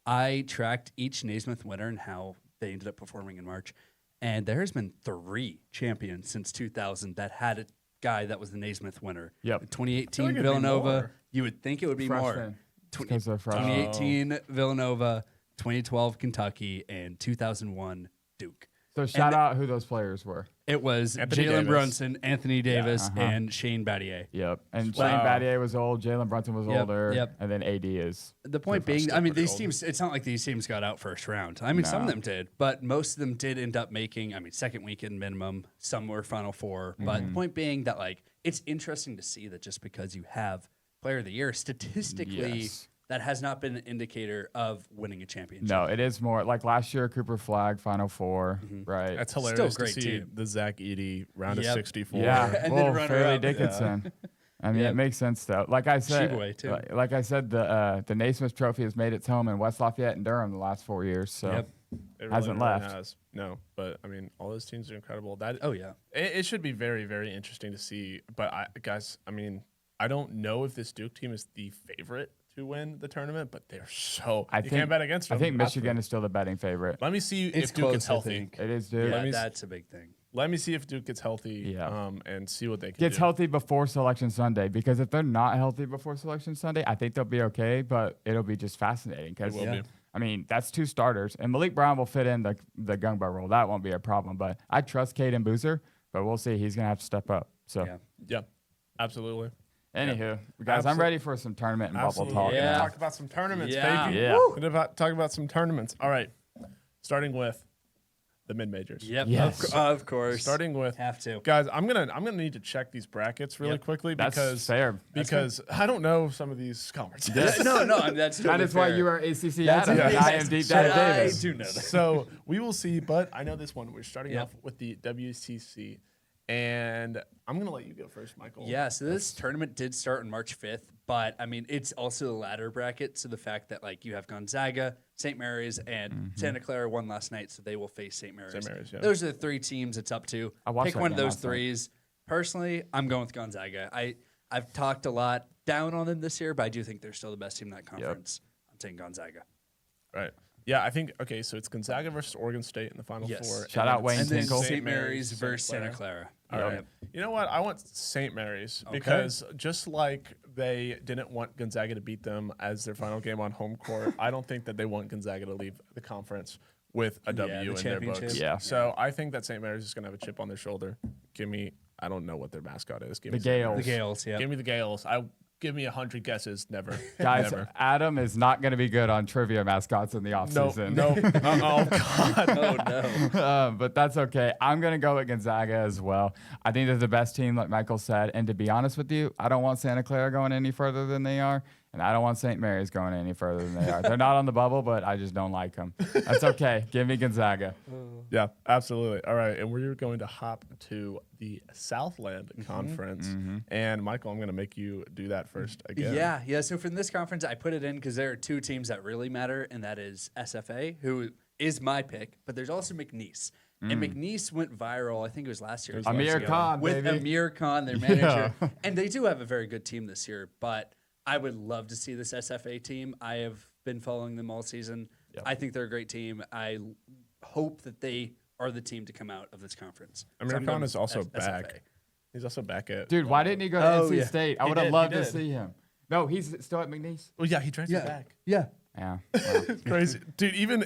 I tracked each Naismith winner and how they ended up performing in March. And there has been 3 champions since 2000 that had a guy that was the Naismith winner. Yep. 2018 it'd be Villanova. more. You would think it would be more. 2018 Villanova, 2012 Kentucky, and 2001 Duke. So shout out who those players were. It was Anthony Jalen Davis. Brunson, Anthony Davis, and Shane Battier. Yep. And Shane Battier was old. Jalen Brunson was older. Yep. And then AD is. The point being, these teams, it's not like these teams got out first round. Some of them did, but most of them did end up making, second weekend minimum. Some were Final Four. But the point being that, it's interesting to see that just because you have Player of the Year, statistically, that has not been an indicator of winning a championship. No, it is more. Like last year, Cooper Flagg, Final Four, right? That's hilarious Still great to see team. the Zach Edey round of 64. Yeah, And then well, runner Fairleigh up. Dickinson. I mean, it makes sense though. Like I said, Sheboy, too. like I said, the Naismith Trophy has made its home in West Lafayette and Durham the last 4 years. So Yep. It hasn't left. Has. No, but all those teams are incredible. It should be very, very interesting to see. But I don't know if this Duke team is the favorite to win the tournament, but they're so. You can't bet against them. I think Michigan is still the betting favorite. Let me see It's if Duke close, gets healthy. It is, dude. Yeah, that's a big thing. Let me see if Duke gets healthy. Yeah. And see what they can Gets do. healthy before Selection Sunday, because if they're not healthy before Selection Sunday, I think they'll be okay, but it'll be just fascinating because It will be. I mean, that's 2 starters, and Malik Brown will fit in the Gungba role. That won't be a problem, but I trust Caden Boozer, but we'll see. He's going to have to step up. So, Yeah, absolutely. Anywho, guys, I'm ready for some tournament and bubble talk. Yeah. now. Talk about some tournaments, Yeah. baby. Yeah. Talk about some tournaments. All right, starting with the mid majors. Yep. Yes. Of course. Starting with Have to. guys, I'm gonna need to check these brackets really quickly That's because fair. because I don't know some of these conferences. No, I mean, that's That totally is why fair. you are ACC That's Adam, and I amazing. am Deep Dive I Davis. do know that. So we will see, but I know this one. We're starting Yep. off with the WCC, and I'm gonna let you go first, Michael. Yeah, so this tournament did start on March 5th, but I mean, it's also a ladder bracket. So the fact that like you have Gonzaga, St. Mary's, and Santa Clara won last night, so they will face St. Mary's. St. Mary's, yeah. Those are the 3 teams it's up to. I watched Pick that one of game those last night. 3s. Personally, I'm going with Gonzaga. I've talked a lot down on them this year, but I do think they're still the best team in that conference. I'm saying Gonzaga. Right. Yeah, I think okay. So it's Gonzaga versus Oregon State in the Final Yes. Four. Shout and out then Wayne And then Tinkle. St. Mary's versus Santa Clara. All right. You know what? I want St. Mary's because just like they didn't want Gonzaga to beat them as their final game on home court, I don't think that they want Gonzaga to leave the conference with a W the in their championship. books. Yeah. So I think that St. Mary's is going to have a chip on their shoulder. Give me, I don't know what their mascot is. Give The me St. Gales. The Gales, yeah. Give me the Gales. Give me 100 guesses. Never. Guys, Never. Adam is not going to be good on trivia mascots in the No, offseason. no. Oh, God. Oh, no. But that's okay. I'm going to go with Gonzaga as well. I think they're the best team, like Michael said. And to be honest with you, I don't want Santa Clara going any further than they are. And I don't want St. Mary's going any further than they are. They're not on the bubble, but I just don't like them. That's okay. Give me Gonzaga. Yeah, absolutely. All right, and we're going to hop to the Southland Conference. And Michael, I'm going to make you do that first again. Yeah. So for this conference, I put it in because there are 2 teams that really matter, and that is SFA, who is my pick, but there's also McNeese. And McNeese went viral, I think it was last year. Amir Khan, with baby. Amir Khan, their manager. And they do have a very good team this year, but I would love to see this SFA team. I have been following them all season. I think they're a great team. I hope that they are the team to come out of this conference. Amir So I'm Khan going is with also SFA. back. He's also back at. Dude, why didn't he go to Oh, NC yeah. State? I He would have did, loved he to did. see him. No, he's still at McNeese. Well, yeah, he transferred back. Yeah. Yeah. Wow. Crazy, dude. Even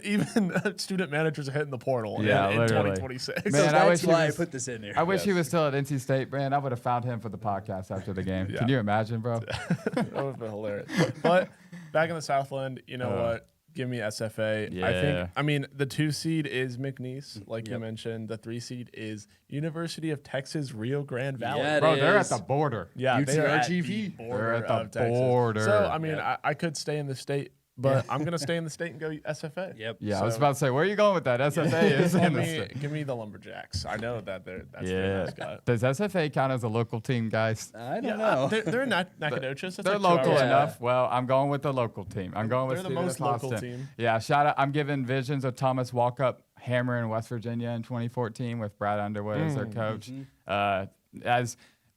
student managers are hitting the portal. Yeah, in literally. 2026. Man, So I that's wish he why was- I put this in here. I wish he was still at NC State, man. I would have found him for the podcast after the game. Yeah. Can you imagine, bro? That would have been hilarious. But back in the Southland, you know what? Give me SFA. Yeah. I mean, the 2 seed is McNeese, like you mentioned. The 3 seed is University of Texas Rio Grande Valley. Yeah, Bro, they're at is. the border. Yeah, they are at the UTRGV. border They're at the of Texas. border. So, I mean, I could stay in the state, but I'm going to stay in the state and go SFA. Yep. Yeah, I was So- about to say, where are you going with that? SFA is in the state. give me the Lumberjacks. I know that that's their Yeah. mascot. Does SFA count as a local team, guys? I don't Yeah, know. they're not Nacogdoches. That's They're like 2 local hours enough. Well, I'm going with the local team. I'm going with They're the Stephen most F. local Austin. team. Yeah, shout out. I'm giving visions of Thomas Walkup Hammer in West Virginia in 2014 with Brad Underwood as their coach.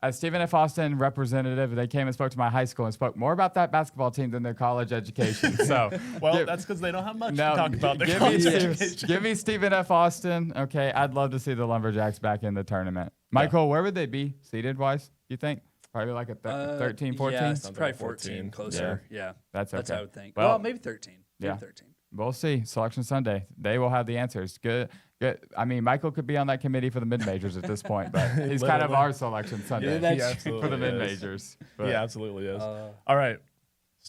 As Stephen F. Austin representative, they came and spoke to my high school and spoke more about that basketball team than their college education. So, Well, that's because they don't have much to talk about. Their give college me, education. give me Stephen F. Austin. Okay, I'd love to see the Lumberjacks back in the tournament. Michael, where would they be seeded wise? You think probably like a 13, 14? Yeah, it's Sounds probably like 14, 14. closer. Yeah. That's That's okay. what I would think. Well, Well, maybe 13. Maybe yeah. 13. We'll see. Selection Sunday. They will have the answers. Good. I mean, Michael could be on that committee for the mid majors at this point, but he's kind of Literally. our Selection Sunday He absolutely for the is. mid majors. He absolutely is. All right.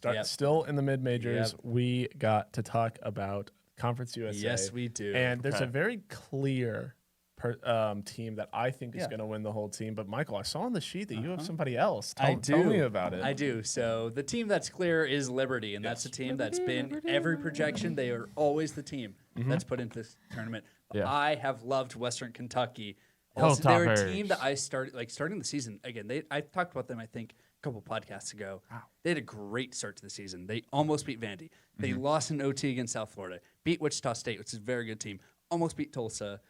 Yep. Still in the mid majors, Yep. we got to talk about Conference USA. Yes, we do. And there's a very clear team that I think is going to win the whole team. But Michael, I saw on the sheet that you have somebody else. Tell me about it. I do. So the team that's clear is Liberty, and that's a team that's been every projection. They are always the team that's put into this tournament. Yeah. I have loved Western Kentucky. Hilltop They're a Irish. team that I starting the season again. I talked about them, I think, a couple podcasts ago. They had a great start to the season. They almost beat Vandy. They lost in OT against South Florida. Beat Wichita State, which is a very good team. Almost beat Tulsa.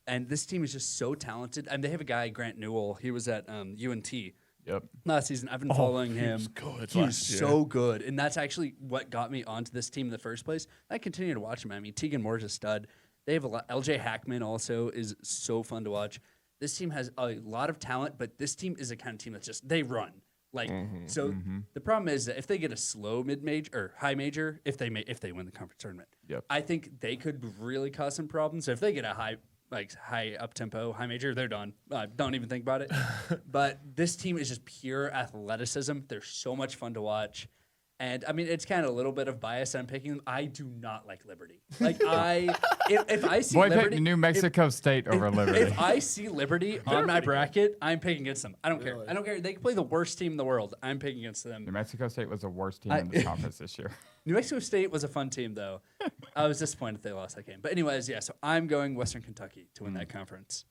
And this team is just so talented. And they have a guy, Grant Newell. He was at UNT Yep. last season. I've been following him. was good He was last year. so good. And that's actually what got me onto this team in the first place. I continue to watch him. I mean, Tegan Moore's a stud. They have a lot. LJ Hackman also is so fun to watch. This team has a lot of talent, but this team is a kind of team that's just, they run. Like, so the problem is that if they get a slow mid-major or high major, if they win the conference tournament, Yep. I think they could really cause some problems. So if they get a high up tempo, high major, they're done. Don't even think about it. But this team is just pure athleticism. They're so much fun to watch. And I mean, it's kind of a little bit of bias. I'm picking them. I do not like Liberty. Like if I see Boy Liberty, picked New Mexico State over Liberty. if I see Liberty on my bracket, I'm picking against them. I don't care. I don't care. They can play the worst team in the world. I'm picking against them. New Mexico State was the worst team in the conference this year. New Mexico State was a fun team, though. I was disappointed they lost that game. But anyways, yeah. So I'm going Western Kentucky to win that conference.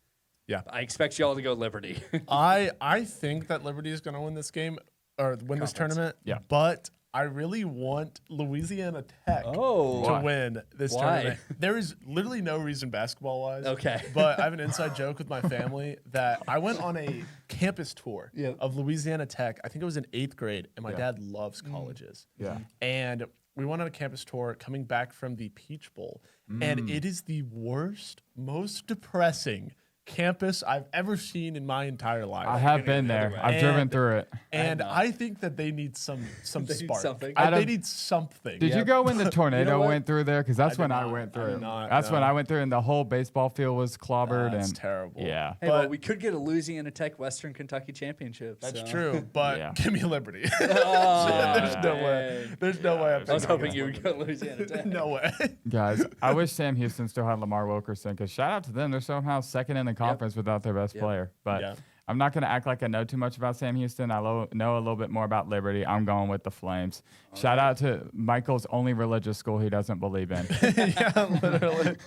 Yeah. I expect y'all to go Liberty. I think that Liberty is going to win this game or win this tournament. Yeah. But I really want Louisiana Tech Oh. to Why? win this Why? tournament. There is literally no reason basketball-wise. Okay. But I have an inside joke with my family that I went on a campus tour of Louisiana Tech. I think it was in 8th grade, and my dad loves colleges. Yeah. And we went on a campus tour coming back from the Peach Bowl, and it is the worst, most depressing campus I've ever seen in my entire life. I have been there. I've driven through it. And I think that they need some They need spark. something. They need something. Did you go when the tornado what? went through there? Because that's when I not. went I through. did not, That's when no. I went through, and the whole baseball field was clobbered. That's and terrible. Yeah. Hey, well, we could get a Louisiana Tech Western Kentucky championship. That's so. true, but Yeah. give me Liberty. Oh, There's no way. dang. There's no way. I was hoping you would go Louisiana Tech. No way. Guys, I wish Sam Houston still had Lamar Wilkerson, because shout out to them. They're somehow second in the conference without their best player. But Yeah. I'm not going to act like I know too much about Sam Houston. I know a little bit more about Liberty. I'm going with the Flames. Shout out to Michael's only religious school he doesn't believe in. Yeah, literally.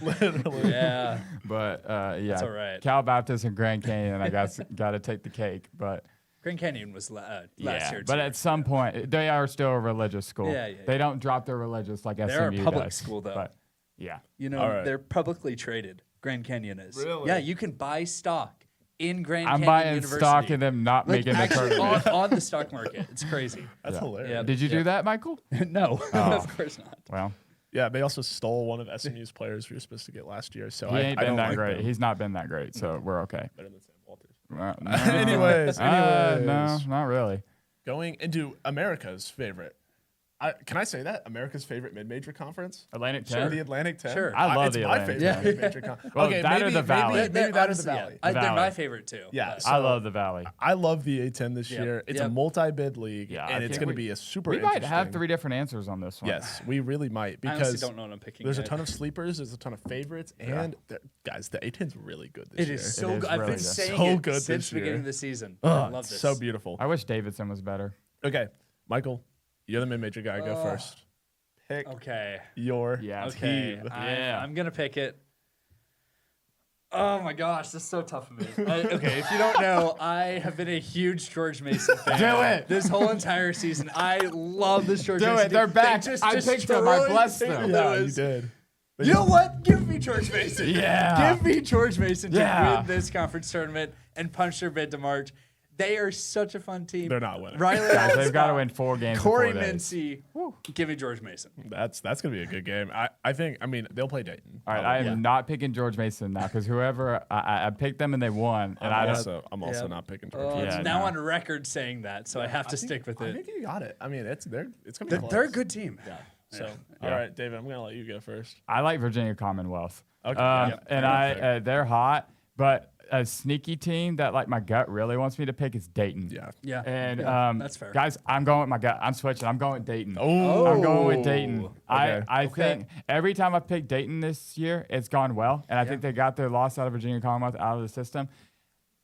Literally. Yeah. But yeah, That's all right. Cal Baptist and Grand Canyon, I guess, got to take the cake. But Grand Canyon was last yeah, year. but too. at some point, they are still a religious school. Yeah, yeah, They don't drop their religious like They're a SMU public does. school, though. But yeah. You know, All right. they're publicly traded. Grand Canyon is. Really? Yeah, you can buy stock in Grand I'm Canyon buying University. stock in them not Like, making the actually tournament. on the stock market. It's crazy. That's Yeah. hilarious. Yeah. Did you do that, Michael? No, of course not. Well, Yeah, they also stole one of SMU's players we were supposed to get last year. So he ain't I been don't that like great. them. He's not been that great, so we're okay. Better than Sam Walters. No. Anyways, No, not really. going into America's favorite. Can I say that? America's favorite mid-major conference? Atlantic The 10. Atlantic 10? Sure. I love it's the my Atlantic favorite 10. mid-major conference. Well, Okay, that or maybe, the Valley. maybe that or the Honestly, Valley. They're Valley. my favorite too. Yeah, But- so I love the Valley. I love the A10 this Yep. year. It's a Yep. multi-bid league, Yeah, I and it's think going to we- be a super We might have interesting- 3 different answers on this one. Yes, we really might I honestly because don't know what I'm picking. there's a yet. ton of sleepers, there's a ton of favorites, and guys, the A10's really good this It year. is so is good. I've really been good. saying So it good since this the beginning year. of the season. Oh, I love it's this. so beautiful. I wish Davidson was better. Okay, Michael, you're the mid-major guy. Go first. Pick Okay. your Yeah. Okay. team. I'm gonna pick it. Oh my gosh, this is so tough for me. Okay, if you don't know, I have been a huge George Mason fan. Do it. This whole entire season. I love this George Do Mason it. They're team. back. They I picked them. I destroyed blessed St. them. Yeah, you Louis. did. You know what? Give me George Mason. Yeah. Give me George Mason to Yeah. win this conference tournament and punch their bid to March. They are such a fun team. They're not winning. Riley Guys, they've got to Alstott, win 4 games Corey in 4 days. Mincy. Give me George Mason. That's gonna be a good game. I think. I mean, they'll play Dayton. All right, I am Yeah. not picking George Mason now, because whoever I picked them and they won, and I'm I also Yeah. not picking George. Oh, Yeah, it's now no. on record saying that, so I have to stick with I it. think you got it. I mean, it's gonna be close. They're a good team. Yeah. So, Yeah. all right, David, I'm gonna let you go first. I like Virginia Commonwealth. Okay, And perfect. they're hot, but a sneaky team that like my gut really wants me to pick is Dayton. Yeah. Yeah. And Yeah, that's fair. guys, I'm going with my gut. I'm switching. I'm going with Dayton. Oh. I'm going with Dayton. Okay. I think every time I've picked Dayton this year, it's gone well, and I think they got their loss out of Virginia Commonwealth out of the system.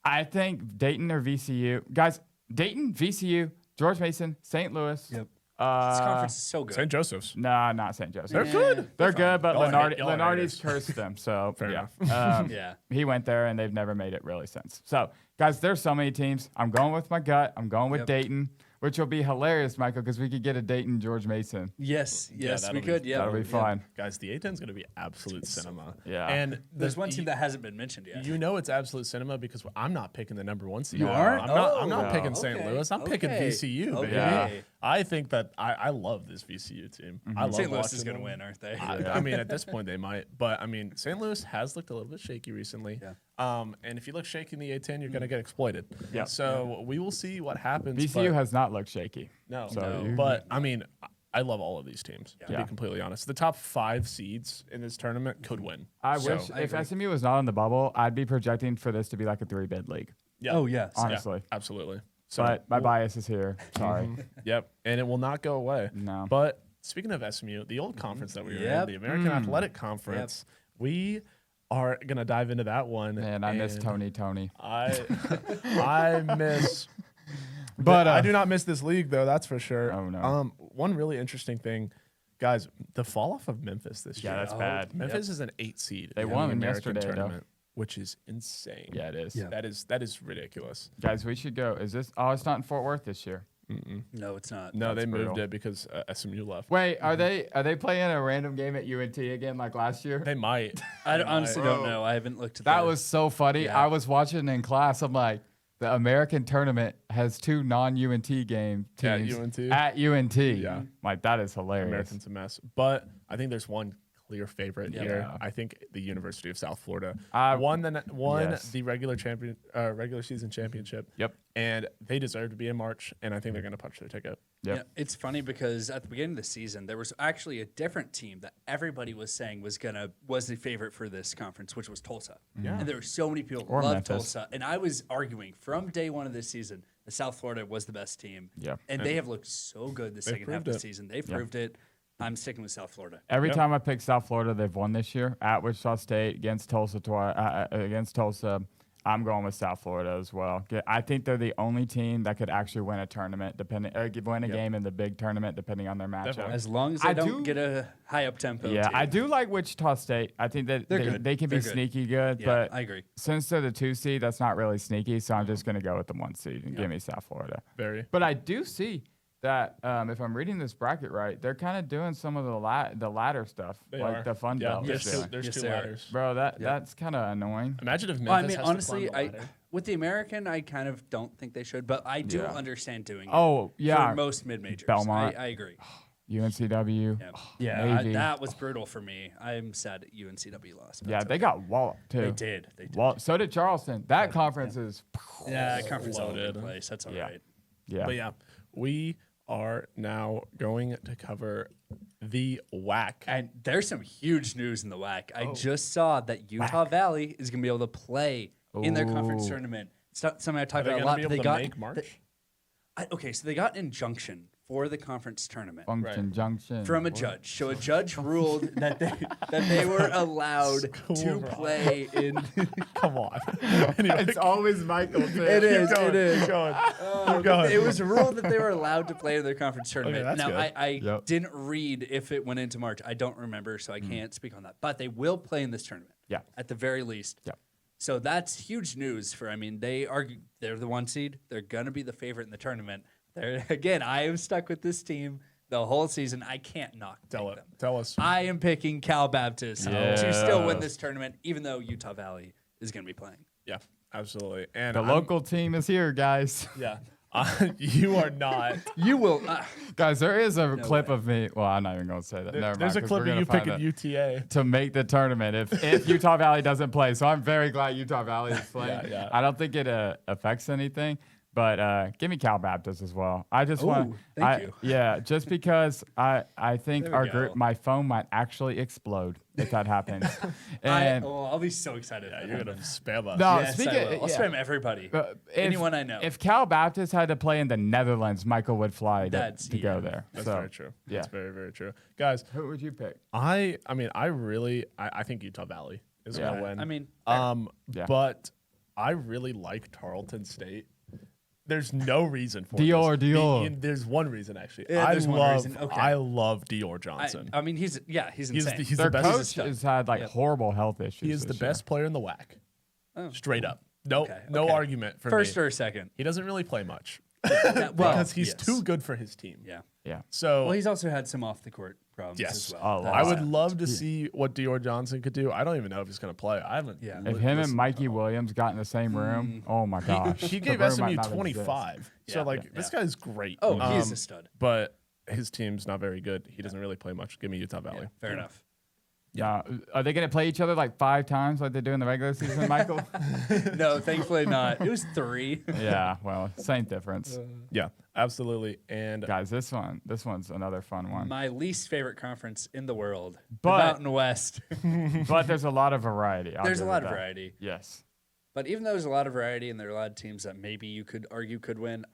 I think Dayton or VCU, guys. Dayton, VCU, George Mason, St. Louis. Yep. This conference is so good. St. Joseph's. Nah, not St. Joseph. They're good. They're good, but Y'all are Lenardi, hate- y'all are Lenardi's haters. cursed them. So Fair yeah. enough. Yeah. He went there, and they've never made it really since. So, guys, there's so many teams. I'm going with my gut. I'm going with Yep. Dayton, which will be hilarious, Michael, because we could get a Dayton George Mason. Yes. Yes, that'll we be- could. Yeah. That'll be fun. Guys, the A10 is gonna be absolute cinema. Yeah. And There's one team that hasn't been mentioned yet. You know it's absolute cinema because I'm not picking the number 1 seed. You aren't? I'm not Oh. picking St. Okay. Louis. I'm picking Okay. VCU, baby. Okay. I think that I love this VCU team. I love St. Louis watching is going to them. win, aren't they? I mean, at this point they might, but I mean, St. Louis has looked a little bit shaky recently. Yeah. And if you look shaky in the A10, you're going to get exploited. Yeah. So we will see what happens. VCU but- has not looked shaky. no, So you- but I mean, I love all of these teams. To Yeah. be completely honest, the top 5 seeds in this tournament could win. I So- wish if SMU was not on the bubble, I'd be projecting for this to be like a 3-bid league. Yeah. Oh, yeah. Honestly. absolutely. So but my bias is here. Sorry. Yep, and it will not go away. No. But speaking of SMU, the old conference that we were in, the American Athletic Conference, we are gonna dive into that one. Man, I miss Tony. I miss, But I do not miss this league though. That's for sure. Oh, no. One really interesting thing, guys, the fall off of Memphis this year. Yeah, that's bad. Memphis is an 8 seed. They in won the them American yesterday, though. tournament, which is insane. Yeah, it is. Yeah. That is ridiculous. Guys, we should go. Is this? Oh, it's not in Fort Worth this year. No, it's not. No, they moved brutal. it because SMU left. Wait, are they playing a random game at UNT again like last year? They might. I honestly don't know. I haven't looked at That was so funny. Yeah. I was watching in class. I'm like, the American tournament has 2 non-UNT game At teams UNT? At UNT. Yeah. Like, that is hilarious. American's a mess. But I think there's one clear favorite Yeah. here. I think the University of South Florida I- won yes. the regular season championship. Yep. And they deserve to be in March, and I think they're going to punch their ticket. Yep. Yeah, it's funny because at the beginning of the season, there was actually a different team that everybody was saying was the favorite for this conference, which was Tulsa. Yeah. And there were so many people who Or loved Memphis. Tulsa. And I was arguing from day one of this season that South Florida was the best team. Yeah. And they have looked so good the second half of proved the it. season. They proved it. I'm sticking with South Florida. Every Yep. time I pick South Florida, they've won this year. At Wichita State, against Tulsa, I'm going with South Florida as well. I think they're the only team that could actually win a tournament, win a game in the big tournament, depending on their matchup. Definitely. As long as they I don't do- get a high up tempo. Yeah, team. I do like Wichita State. I think that They're good. they can be They're good. sneaky good, Yeah, but I agree. since they're the 2 seed, that's not really sneaky. So I'm just going to go with the 1 seed and give me South Florida. Very. But I do see that if I'm reading this bracket right, they're kind of doing some of the ladder stuff, They like are. the Fun Yeah, Belt. there's is two, doing. there's Yes, two they are. ladders. Bro, that's kind of annoying. Imagine if Memphis Well, I mean, has honestly, to climb the ladder. with the American, I kind of don't think they should, but I do Yeah. understand doing it. Oh, yeah. For most mid majors. Belmont. I agree. UNCW. Yeah, Navy. that was brutal for me. I'm sad that UNCW lost. but Yeah, it's they okay. got walloped too. They did. They did. Well, so did Charleston. That conference is. Yeah, conference all over the Loaded. place. That's all Yeah. right. Yeah. But yeah, we are now going to cover the WAC. And there's some huge news in the WAC. Oh. I just saw that Utah Valley is going to be able to play in their conference Ooh. tournament. It's not something I Are talked they about a going lot. to be But able they to got make March? okay, so they got an injunction for the conference tournament. Function Junction. From a judge. So a judge ruled that they were allowed to bro. play in. Come on. Anyway, It's always Michael. Too. It is. keep going, It is. Keep going. Keep going. It was ruled that they were allowed to play in their conference tournament. that's Now, good. I Yep. didn't read if it went into March. I don't remember, so I can't speak on that. But they will play in this tournament. Yeah. At the very least. Yeah. So that's huge news for. I mean, they're the 1 seed. They're gonna be the favorite in the tournament. Again, I am stuck with this team the whole season. I can't not pick them. Tell us. I am picking Cal Baptist to still win Yes. this tournament, even though Utah Valley is going to be playing. Yeah, absolutely. And The I'm- local team is here, guys. Yeah. You are not. You will. Guys, there is a clip way. of me. Well, I'm not even going to say that. Never mind, There's a 'cause clip we're of gonna you find picking it. UTA. To make the tournament if Utah Valley doesn't play. So I'm very glad Utah Valley is playing. Yeah. I don't think it affects anything, but give me Cal Baptist as well. I just want thank you. Yeah, just because I think There we our go. group, my phone might actually explode if that happens. And I'll be so excited. Yeah, you're gonna spam us. no, Yes, speaking I will. I'll yeah. spam everybody. Anyone I know. If Cal Baptist had to play in the Netherlands, Michael would fly to Yeah. go there. That's so, very true. yeah. That's very, very true. Guys, Who would you pick? I think Utah Valley is Yeah. gonna win. I mean, Yeah. But I really like Tarleton State. There's no reason for Dior, this. Dior. There's one reason actually. Yeah, I there's one love reason. Okay. I love Dior Johnson. I mean, he's he's insane. the Their best. coach stud. has had like horrible health issues. He is the this year. best player in the WAC. Oh. Straight up. No, Okay, no okay. argument for First me. or second. He doesn't really play much Well, because he's yes. too good for his team. Yeah. Yeah. So Well, he's also had some off the court problems Yes. as well. Oh, That's I would sad. love to see what Dior Johnson could do. I don't even know if he's going to play. I haven't. Yeah. If him and Mikey Williams got in the same room, oh my gosh. He the gave room SMU might not exist. 25. So this guy's great. Oh, he's a stud. But his team's not very good. He doesn't really play much. Give me Utah Valley. Fair enough. Yeah. Are they going to play each other like 5 times like they do in the regular season, Michael? No, thankfully not. It was 3. Yeah. Well, same difference. Yeah, absolutely. And Guys, this one's another fun one. My least favorite conference in the world, But- the Mountain West. But there's a lot of variety. I'll There's a give lot it of that. variety. Yes. But even though there's a lot of variety and there are a lot of teams that maybe you could argue could win,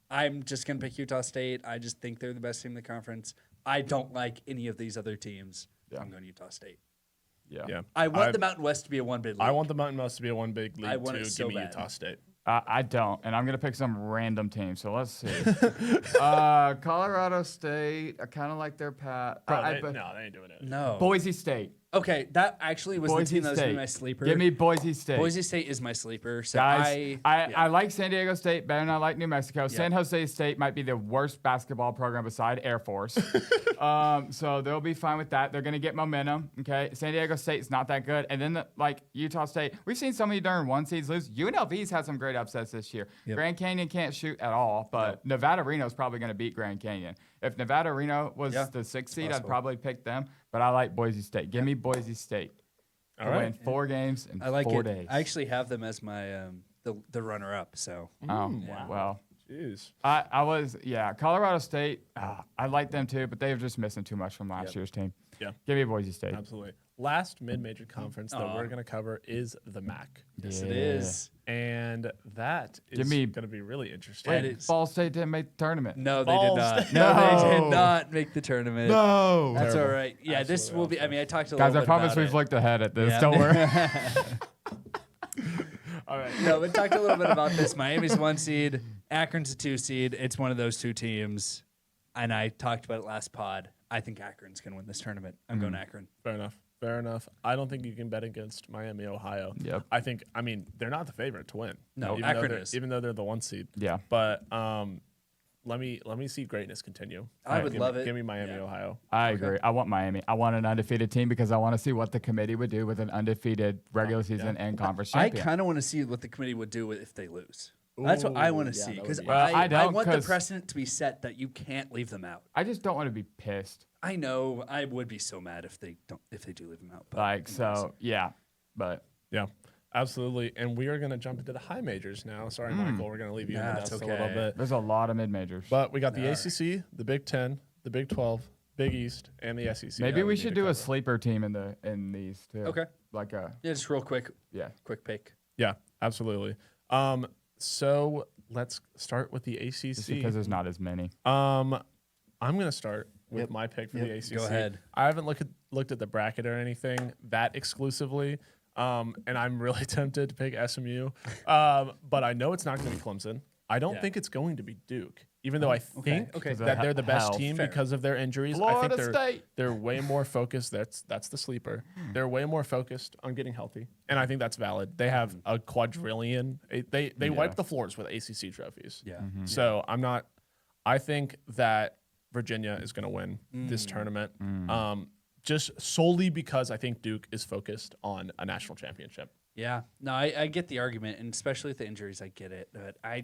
I'm just going to pick Utah State. I just think they're the best team in the conference. I don't like any of these other teams. Yeah. I'm going to Utah State. Yeah. I want the Mountain West to be a one big league. I want the Mountain West to be a one big league, I want too. it so Give me bad. Utah State. I don't, and I'm going to pick some random team. So let's see. Colorado State, I kind of like their path. No, they ain't doing it. No. Boise State. Okay, that actually was Boise the team that was State. be my sleeper. Give me Boise State. Boise State is my sleeper. So Guys, I like San Diego State better than I like New Mexico. Yeah. San Jose State might be the worst basketball program beside Air Force. So they'll be fine with that. They're going to get momentum. Okay. San Diego State's not that good. And then Utah State, we've seen so many during one seeds lose. UNLV's had some great upsets this year. Yep. Grand Canyon can't shoot at all, but Nevada Reno's probably going to beat Grand Canyon. If Nevada Reno was the 6th seed, I'd probably pick them. But I like Boise State. Give me Boise State. All right. Win 4 games in I like 4 it. days. I actually have them as my the runner up. So Well. Jeez. Colorado State, I like them too, but they're just missing too much from last year's team. Yeah. Give me Boise State. Absolutely. Last mid-major conference that we're going to cover is the MAC. yes, it is. And that is Give me- going to be really interesting. Wait, Ball State didn't make the tournament. No, they Ball did not. State. No, they No. did not make the tournament. No. That's Terrible. all right. Yeah, this Absolutely will be. I awful. mean, I talked a Guys, little I bit promise about we've it. looked ahead at this. Yeah. Don't worry. All right. No, we talked a little bit about this. Miami's 1 seed. Akron's a 2 seed. It's one of those 2 teams. And I talked about it last pod. I think Akron's going to win this tournament. I'm going Akron. Fair enough. Fair enough. I don't think you can bet against Miami, Ohio. Yep. I mean, they're not the favorite to win. No, even Akron though is. even though they're the 1 seed. Yeah. But let me see greatness continue. I would love it. Give me Miami, Yeah. Ohio. I agree. I want Miami. I want an undefeated team because I want to see what the committee would do with an undefeated regular season and conference I champion. kind of want to see what the committee would do if they lose. That's what I want to see because Well, I I don't, want the 'cause- precedent to be set that you can't leave them out. I just don't want to be pissed. I know I would be so mad if they do leave them out. But But Yeah, absolutely. And we are going to jump into the high majors now. Sorry, Michael. We're going to leave you in the Nah, dust it's a little okay. bit. there's a lot of mid majors. But we got the ACC, the Big 10, the Big 12, Big East, and the SEC. Maybe that we need should to do a cover. sleeper team in these too. Okay. Like a yeah, just real quick yeah. pick. Yeah, absolutely. So let's start with the ACC. Just because there's not as many. I'm going to start with my pick for the ACC. Go ahead. I haven't looked at the bracket or anything that exclusively, and I'm really tempted to pick SMU, but I know it's not going to be Clemson. I don't think it's going to be Duke, even though I think that they're the best team because of their injuries. I think they're way more focused. That's the sleeper. They're way more focused on getting healthy, and I think that's valid. They have a quadrillion. They wipe the floors with ACC trophies. Yeah. So I think that Virginia is going to win this tournament, just solely because I think Duke is focused on a national championship. Yeah. No, I get the argument, and especially with the injuries, I get it. But I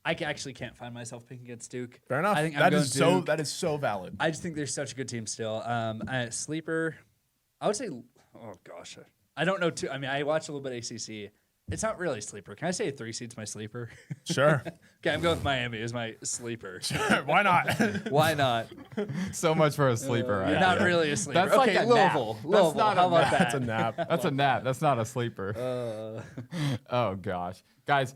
actually can't find myself picking against Duke. Fair enough. I think that I'm is going so Duke. that is so valid. I just think they're such a good team still. Sleeper, I would say. Oh gosh, I don't know. I mean, I watch a little bit of ACC. It's not really sleeper. Can I say a 3 seed's my sleeper? Sure. Okay, I'm going with Miami as my sleeper. Why not? Why not? So much for a sleeper. You're right not there. really a sleeper. That's like okay, a Louisville. nap. Louisville. That's not How a about nap. that? That's a nap. That's a nap. That's not a sleeper. Oh gosh, guys,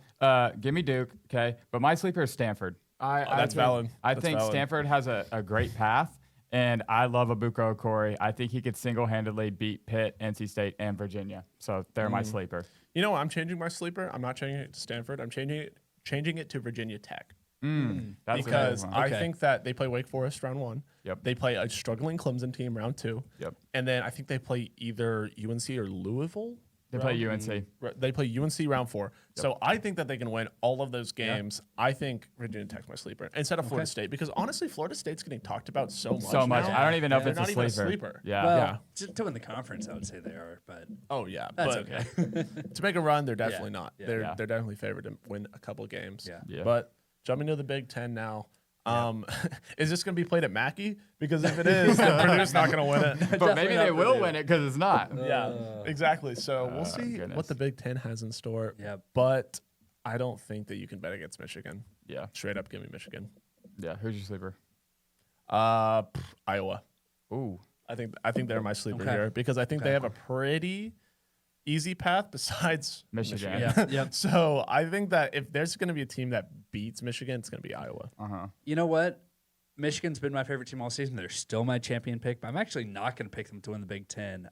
give me Duke, okay? But my sleeper is Stanford. That's valid. I That's think valid. Stanford has a great path, and I love Abuko Okori. I think he could single-handedly beat Pitt, NC State, and Virginia. So they're my sleeper. You know, I'm changing my sleeper. I'm not changing it to Stanford. I'm changing it to Virginia Tech. That's Because a good one. I Okay. think that they play Wake Forest round 1. Yep. They play a struggling Clemson team round 2. Yep. And then I think they play either UNC or Louisville. They play UNC. They play UNC round 4. So I think that they can win all of those games. I think Virginia Tech's my sleeper instead of Florida State, because honestly, Florida State's getting talked about so much. So much. now. I don't even know if They're it's not a even sleeper. a sleeper. Yeah. Well, to win the conference, I would say they are, but Oh yeah, that's but okay. to make a run, they're definitely not. Yeah. They're Yeah. they're definitely favored to win a couple of games. Yeah. Yeah. But jumping to the Big Ten now. Is this going to be played at Mackey? Because if it is, then Purdue's not going to win it. But maybe Definitely they not will Purdue. win it because it's not. Yeah, exactly. So we'll see goodness. what the Big Ten has in store. Yep. But I don't think that you can bet against Michigan. Yeah. Straight up, give me Michigan. Yeah. Who's your sleeper? Iowa. Ooh. I think they're my sleeper Okay. here because I think they have a pretty easy path besides Michigan. Yeah, yep. So I think that if there's going to be a team that beats Michigan, it's going to be Iowa. You know what? Michigan's been my favorite team all season. They're still my champion pick, but I'm actually not going to pick them to win the Big Ten.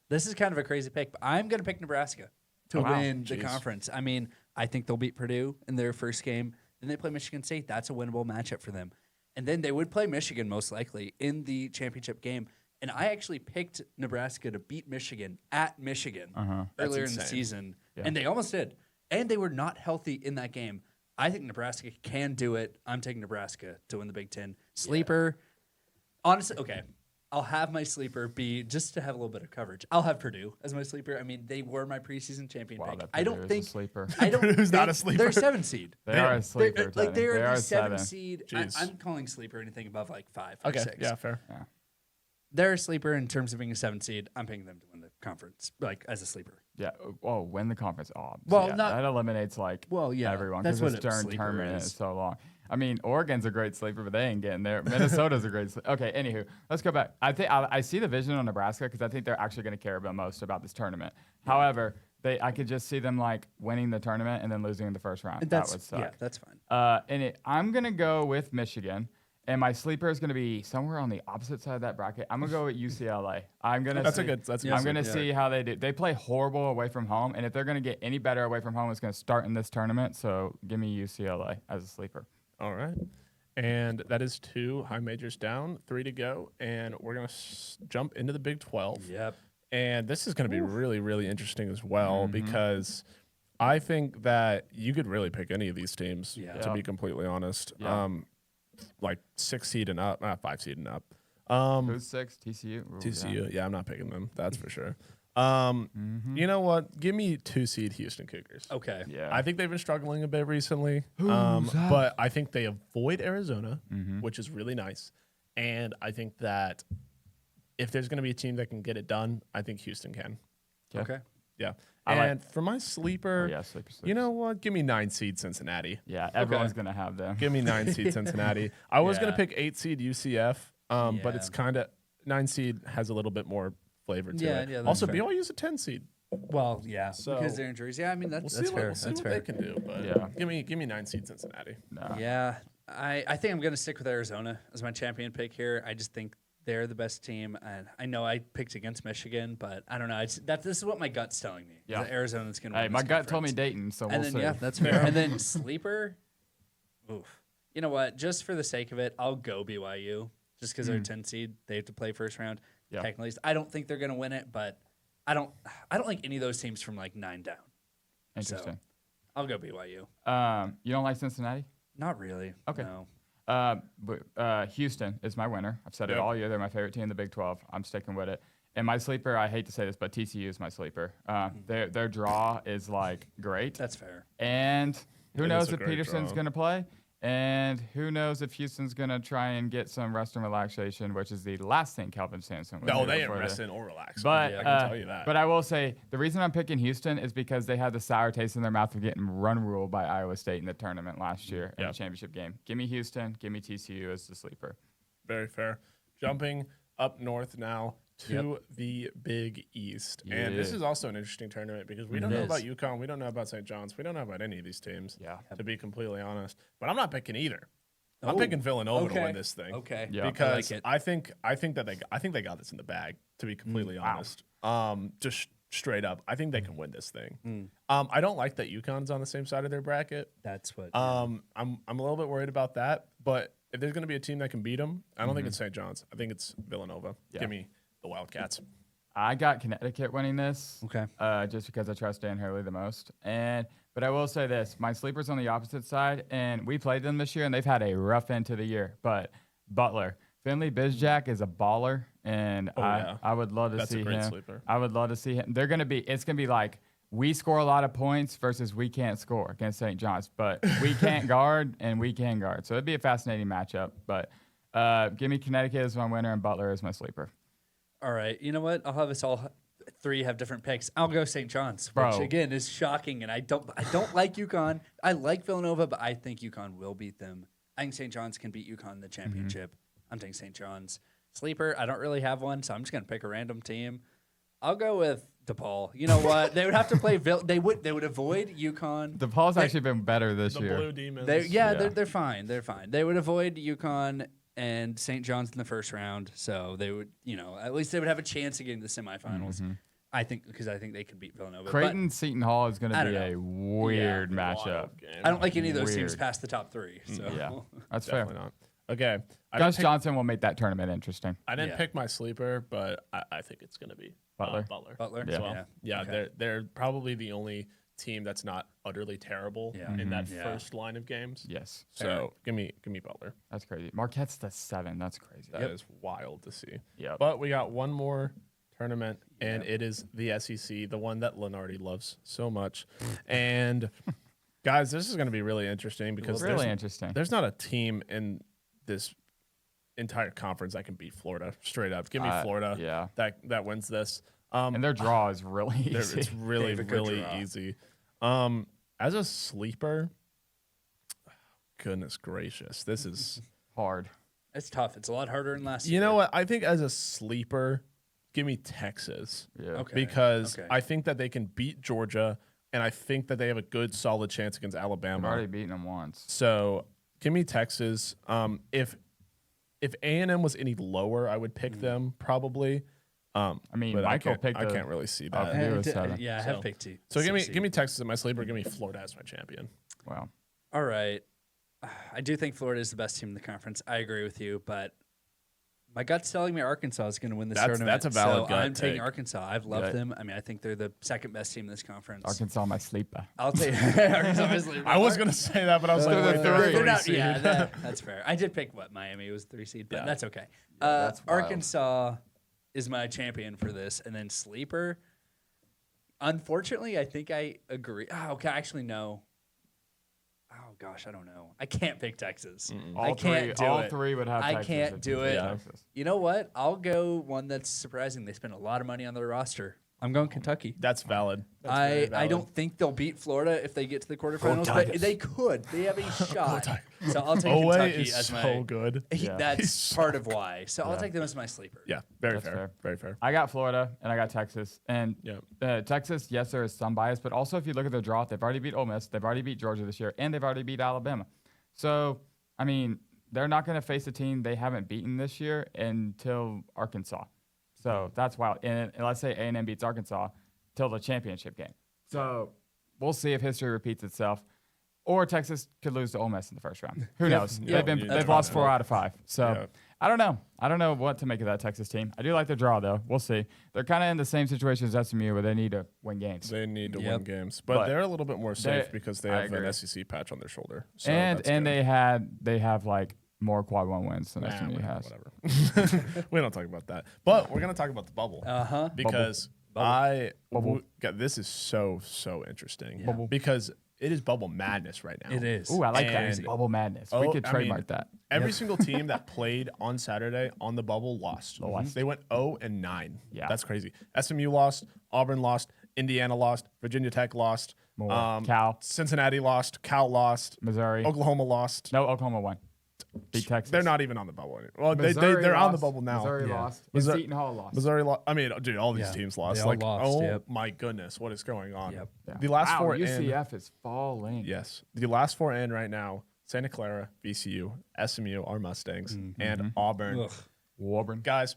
This is kind of a crazy pick, but I'm going to pick Nebraska to win the conference. I mean, I think they'll beat Purdue in their first game. Then they play Michigan State. That's a winnable matchup for them. And then they would play Michigan most likely in the championship game. And I actually picked Nebraska to beat Michigan at Michigan earlier in the season. Yeah. And they almost did. And they were not healthy in that game. I think Nebraska can do it. I'm taking Nebraska to win the Big Ten. Sleeper, honestly, okay. I'll have my sleeper be, just to have a little bit of coverage, I'll have Purdue as my sleeper. I mean, they were my preseason champion pick. I don't think Purdue's sleeper. not a sleeper. They're a 7 seed. They are a sleeper. They're they are the 7 7 seed. Jeez. I'm calling sleeper anything above like 5 or Okay, 6. yeah, fair. Yeah. They're a sleeper in terms of being a 7 seed. I'm picking them to win the conference, like as a sleeper. Yeah. Oh, win the conference. Oh, Well, yeah, not- that eliminates everyone that's because what the a stern sleeper tournament is. is so long. I mean, Oregon's a great sleeper, but they ain't getting there. Minnesota's a great sleeper. Okay, anywho, let's go back. I think I see the vision on Nebraska because I think they're actually going to care about most about this tournament. However, I could just see them like winning the tournament and then losing in the first round. That would suck. Yeah, that's fine. I'm going to go with Michigan. And my sleeper is going to be somewhere on the opposite side of that bracket. I'm going to go with UCLA. I'm going to That's a good I'm going to see how they do. They play horrible away from home, and if they're going to get any better away from home, it's going to start in this tournament. So give me UCLA as a sleeper. All right. And that is 2 high majors down, 3 to go. And we're going to jump into the Big 12. Yep. And this is going to be really, really interesting as well because I think that you could really pick any of these teams, to be completely honest. Yeah. Like 6 seed and up, 5 seed and up. Who's 6? TCU? Ooh, TCU, yeah, I'm not picking them. That's for sure. You know what? Give me 2 seed Houston Cougars. Okay. Yeah. I think they've been struggling a bit recently, but I think they avoid Arizona, which is really nice. And I think that if there's going to be a team that can get it done, I think Houston can. Okay. Yeah. I And for my sleeper, sleeper. you know what? Give me 9 seed Cincinnati. Yeah, everyone's going to have them. Give me 9 seed Cincinnati. I was going Yeah. to pick 8 seed UCF, but Yeah. it's kind of 9 seed has a little bit more flavor to Yeah, it. yeah, that's Also, fair. BYU's a 10 seed. Well, yeah, So- because they're injuries. Yeah, I mean, that's fair. We'll see That's what fair. they can do. But Yeah. give me 9 seed Cincinnati. No. Yeah, I think I'm going to stick with Arizona as my champion pick here. I just think they're the best team, and I know I picked against Michigan, but I don't know. This is what my gut's telling me. Yeah. That Arizona's going to Hey, win my this gut told me conference. Dayton, so And we'll then see. yeah, that's fair. And then sleeper, oof. You know what? Just for the sake of it, I'll go BYU. Just because they're 10 seed, they have to play first round. Yeah. Technically, I don't think they're going to win it, but I don't like any of those teams from like 9 down. Interesting. So, I'll go BYU. You don't like Cincinnati? Not really. Okay. No. But Houston is my winner. I've said it Yep. all year. They're my favorite team in the Big 12. I'm sticking with it. And my sleeper, I hate to say this, but TCU is my sleeper. Their draw is like great. That's fair. And who It knows is a if great Peterson's draw. going to play. And who knows if Houston's going to try and get some rest and relaxation, which is the last thing Calvin Sampson would No, do they ain't before the- resting or relaxing. But I can tell you that. But I will say the reason I'm picking Houston is because they had the sour taste in their mouth of getting run ruled by Iowa State in the tournament last year in the championship game. Give me Houston. Give me TCU as the sleeper. Very fair. Jumping up north now to the Big East. And this Yeah. is also an interesting tournament because we don't know about UConn. We don't know about St. John's. We don't know about any of these teams, to be completely honest. But I'm not picking either. I'm picking Villanova to win this thing. Okay. Yeah. Because I like it. I think they got this in the bag, to be completely honest. Just straight up. I think they can win this thing. I don't like that UConn's on the same side of their bracket. That's what. I'm a little bit worried about that, but if there's going to be a team that can beat them, I don't think it's St. John's. I think it's Villanova. Yeah. Give me the Wildcats. I got Connecticut winning this. Okay. Just because I trust Dan Hurley the most. But I will say this: my sleeper's on the opposite side, and we played them this year, and they've had a rough end to the year. But Butler, Finley Bizjack is a baller, and I would love to That's a see great him. sleeper. I would love to see him. It's gonna be like we score a lot of points versus we can't score against St. John's, but we can't guard and we can guard. So it'd be a fascinating matchup. But give me Connecticut as my winner and Butler as my sleeper. All right. You know what? I'll have us all 3 have different picks. I'll go St. John's, which Bro. again is shocking. And I don't like UConn. I like Villanova, but I think UConn will beat them. I think St. John's can beat UConn in the championship. I'm taking St. John's. Sleeper, I don't really have one, so I'm just gonna pick a random team. I'll go with DePaul. You know what? They would have to play. They would avoid UConn. DePaul's actually been better this The year. Blue Demons. They're fine. They're fine. They would avoid UConn and St. John's in the first round, so they would, at least they would have a chance of getting to the semifinals. I think because I think they could beat Villanova. Creighton Seton Hall is going to be a weird Wild matchup. game. I don't like any of those teams Weird. past the top 3. So Yeah, that's Definitely fair. not. Okay. Gus Johnson will make that tournament interesting. I didn't Yeah. pick my sleeper, but I think it's going to be Butler. Butler. Yeah. as well. Yeah, Okay. they're probably the only team that's not utterly terrible Yeah. in that Yeah. first line of games. Yes, So give me Butler. that's crazy. Marquette's the 7. That's crazy. That is wild to see. Yep. But we got one more tournament, and it is the SEC, the one that Lenardi loves so much. And guys, this is going to be really interesting because Really interesting. there's not a team in this entire conference that can beat Florida straight up. Give me Florida. yeah. That wins this. And their draw is really easy. It's really David really Kucherov. easy. As a sleeper, goodness gracious, this is. hard. It's tough. It's a lot harder than last You year. know what? I think as a sleeper, give me Texas. Yeah. Okay. Because Okay. I think that they can beat Georgia, and I think that they have a good, solid chance against I've Alabama. already beaten them once. So give me Texas. If A&M was any lower, I would pick them probably. I mean, But Michael I picked. can't really see Oh, that. yeah. It was 7. Yeah, I have picked T. So give me Texas as my sleeper. Give me Florida as my champion. Wow. All right. I do think Florida is the best team in the conference. I agree with you, but my gut's telling me Arkansas is going to win this tournament. That's a valid so gut I'm taking take. Arkansas. I've loved Yeah. them. I mean, I think they're the second best team in this conference. Arkansas, my sleeper. I'll take Arkansas. Obviously. I was gonna say that, but I was like, They're wait, the they're a three. They're not, seed. yeah, that's fair. I did pick Miami was 3 seed, but Yeah. that's okay. that's wild. Arkansas is my champion for this, and then sleeper. Unfortunately, I think I agree. Oh, okay, actually no. Oh gosh, I don't know. I can't pick Texas. I can't do all it. three would have I Texas can't if do you picked it. Texas. You know what? I'll go one that's surprising. They spent a lot of money on their roster. I'm going Kentucky. That's valid. I don't think they'll beat Florida if they get to the quarterfinals, but Tigers. they could. They have a shot. So I'll take Owe Kentucky is as so my. good. Yeah. That's He's part of why. So I'll take them as my sleeper. Yeah, very That's fair. fair. Very fair. I got Florida and I got Texas. And Yeah. Texas, yes, there is some bias, but also if you look at their draw, they've already beat Ole Miss, they've already beat Georgia this year, and they've already beat Alabama. So, I mean, they're not going to face a team they haven't beaten this year until Arkansas. So that's wild. And let's say A&M beats Arkansas till the championship game. So we'll see if history repeats itself. Or Texas could lose to Ole Miss in the first round. Who knows? Yeah, They've lost 4 out of 5. So Yeah. I don't know. I don't know what to make of that Texas team. I do like their draw, though. We'll see. They're kind of in the same situation as SMU where they need to win games. They need to Yep. win games, but But they're a little bit more safe because they I have an agree. SEC patch on their shoulder. So and that's good. they have like more quad 1 wins than SMU has. Whatever. We don't talk about that, but we're gonna talk about the bubble Uh-huh. because this is so interesting Yeah. because it is bubble madness right now. It is. Ooh, I like And- that. Bubble madness. Oh, We could I trademark mean, that. Every single team that played on Saturday on the bubble lost. They went 0-9. Yeah. That's crazy. SMU lost, Auburn lost, Indiana lost, Virginia Tech lost, Cal. Cincinnati lost, Cal lost, Missouri. Oklahoma lost. No, Oklahoma won. Beat Texas. They're not even on the bubble anymore. Well, Missouri they're on the lost. bubble now. Missouri Yeah. lost. And Missouri- Seton Hall lost. Missouri lost. I mean, dude, all these Yeah. teams lost. They all Like, lost, oh yep. my goodness, what is going on? Yep. Yeah. The last Wow, 4 in. UCF is falling. Yes, the last 4 in right now: Santa Clara, VCU, SMU, our Mustangs, and Auburn. Ugh. Auburn. Guys,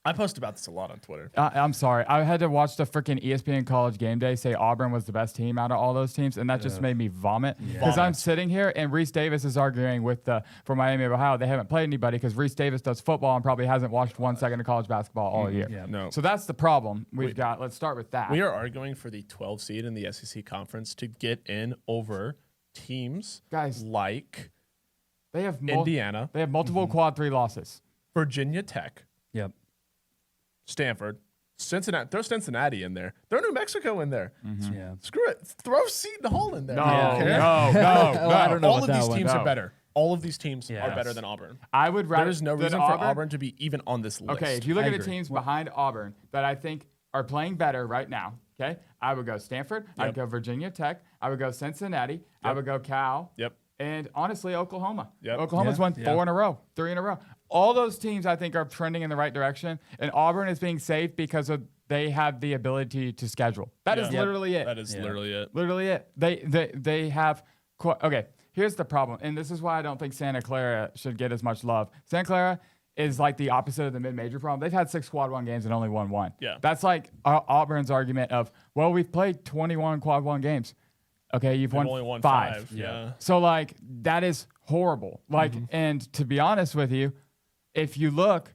I post about this a lot on Twitter. I'm sorry. I had to watch the freaking ESPN College Game Day say Auburn was the best team out of all those teams, and that just made me vomit. Because I'm sitting here, and Reese Davis is arguing with for Miami of Ohio. They haven't played anybody because Reese Davis does football and probably hasn't watched 1 second of college basketball all year. Yeah. No. So that's the problem we've got. Let's start with that. We are arguing for the 12 seed in the SEC conference to get in over teams Guys. like They have Indiana, They have multiple quad 3 losses. Virginia Tech, Yep. Stanford, Cincinnati. Throw Cincinnati in there. Throw New Mexico in there. Yeah. Screw it. Throw Seton Hall in there. No, I don't care. no. I don't know All about of these that one. teams No. are better. All of these teams are Yes. better than Auburn. I would rather. There is no than reason for Auburn to be even on this list. Okay, if you look I at the agree. teams behind Auburn that I think are playing better right now, okay, I would go Stanford, I'd Yep. go Virginia Tech, I would go Cincinnati, I would go Cal, Yep. and honestly, Oklahoma. Yep. Oklahoma's won 4 in a row, 3 in a row. All those teams I think are trending in the right direction, and Auburn is being safe because of they have the ability to schedule. That is literally it. That is literally it. Literally it. They have okay. Here's the problem, and this is why I don't think Santa Clara should get as much love. Santa Clara is like the opposite of the mid-major problem. They've had 6 quad 1 games and only won 1. Yeah. That's like Auburn's argument of, well, we've played 21 quad 1 games. Okay, you've won, only won 5. Yeah. So like that is horrible. Like, and to be honest with you, if you look,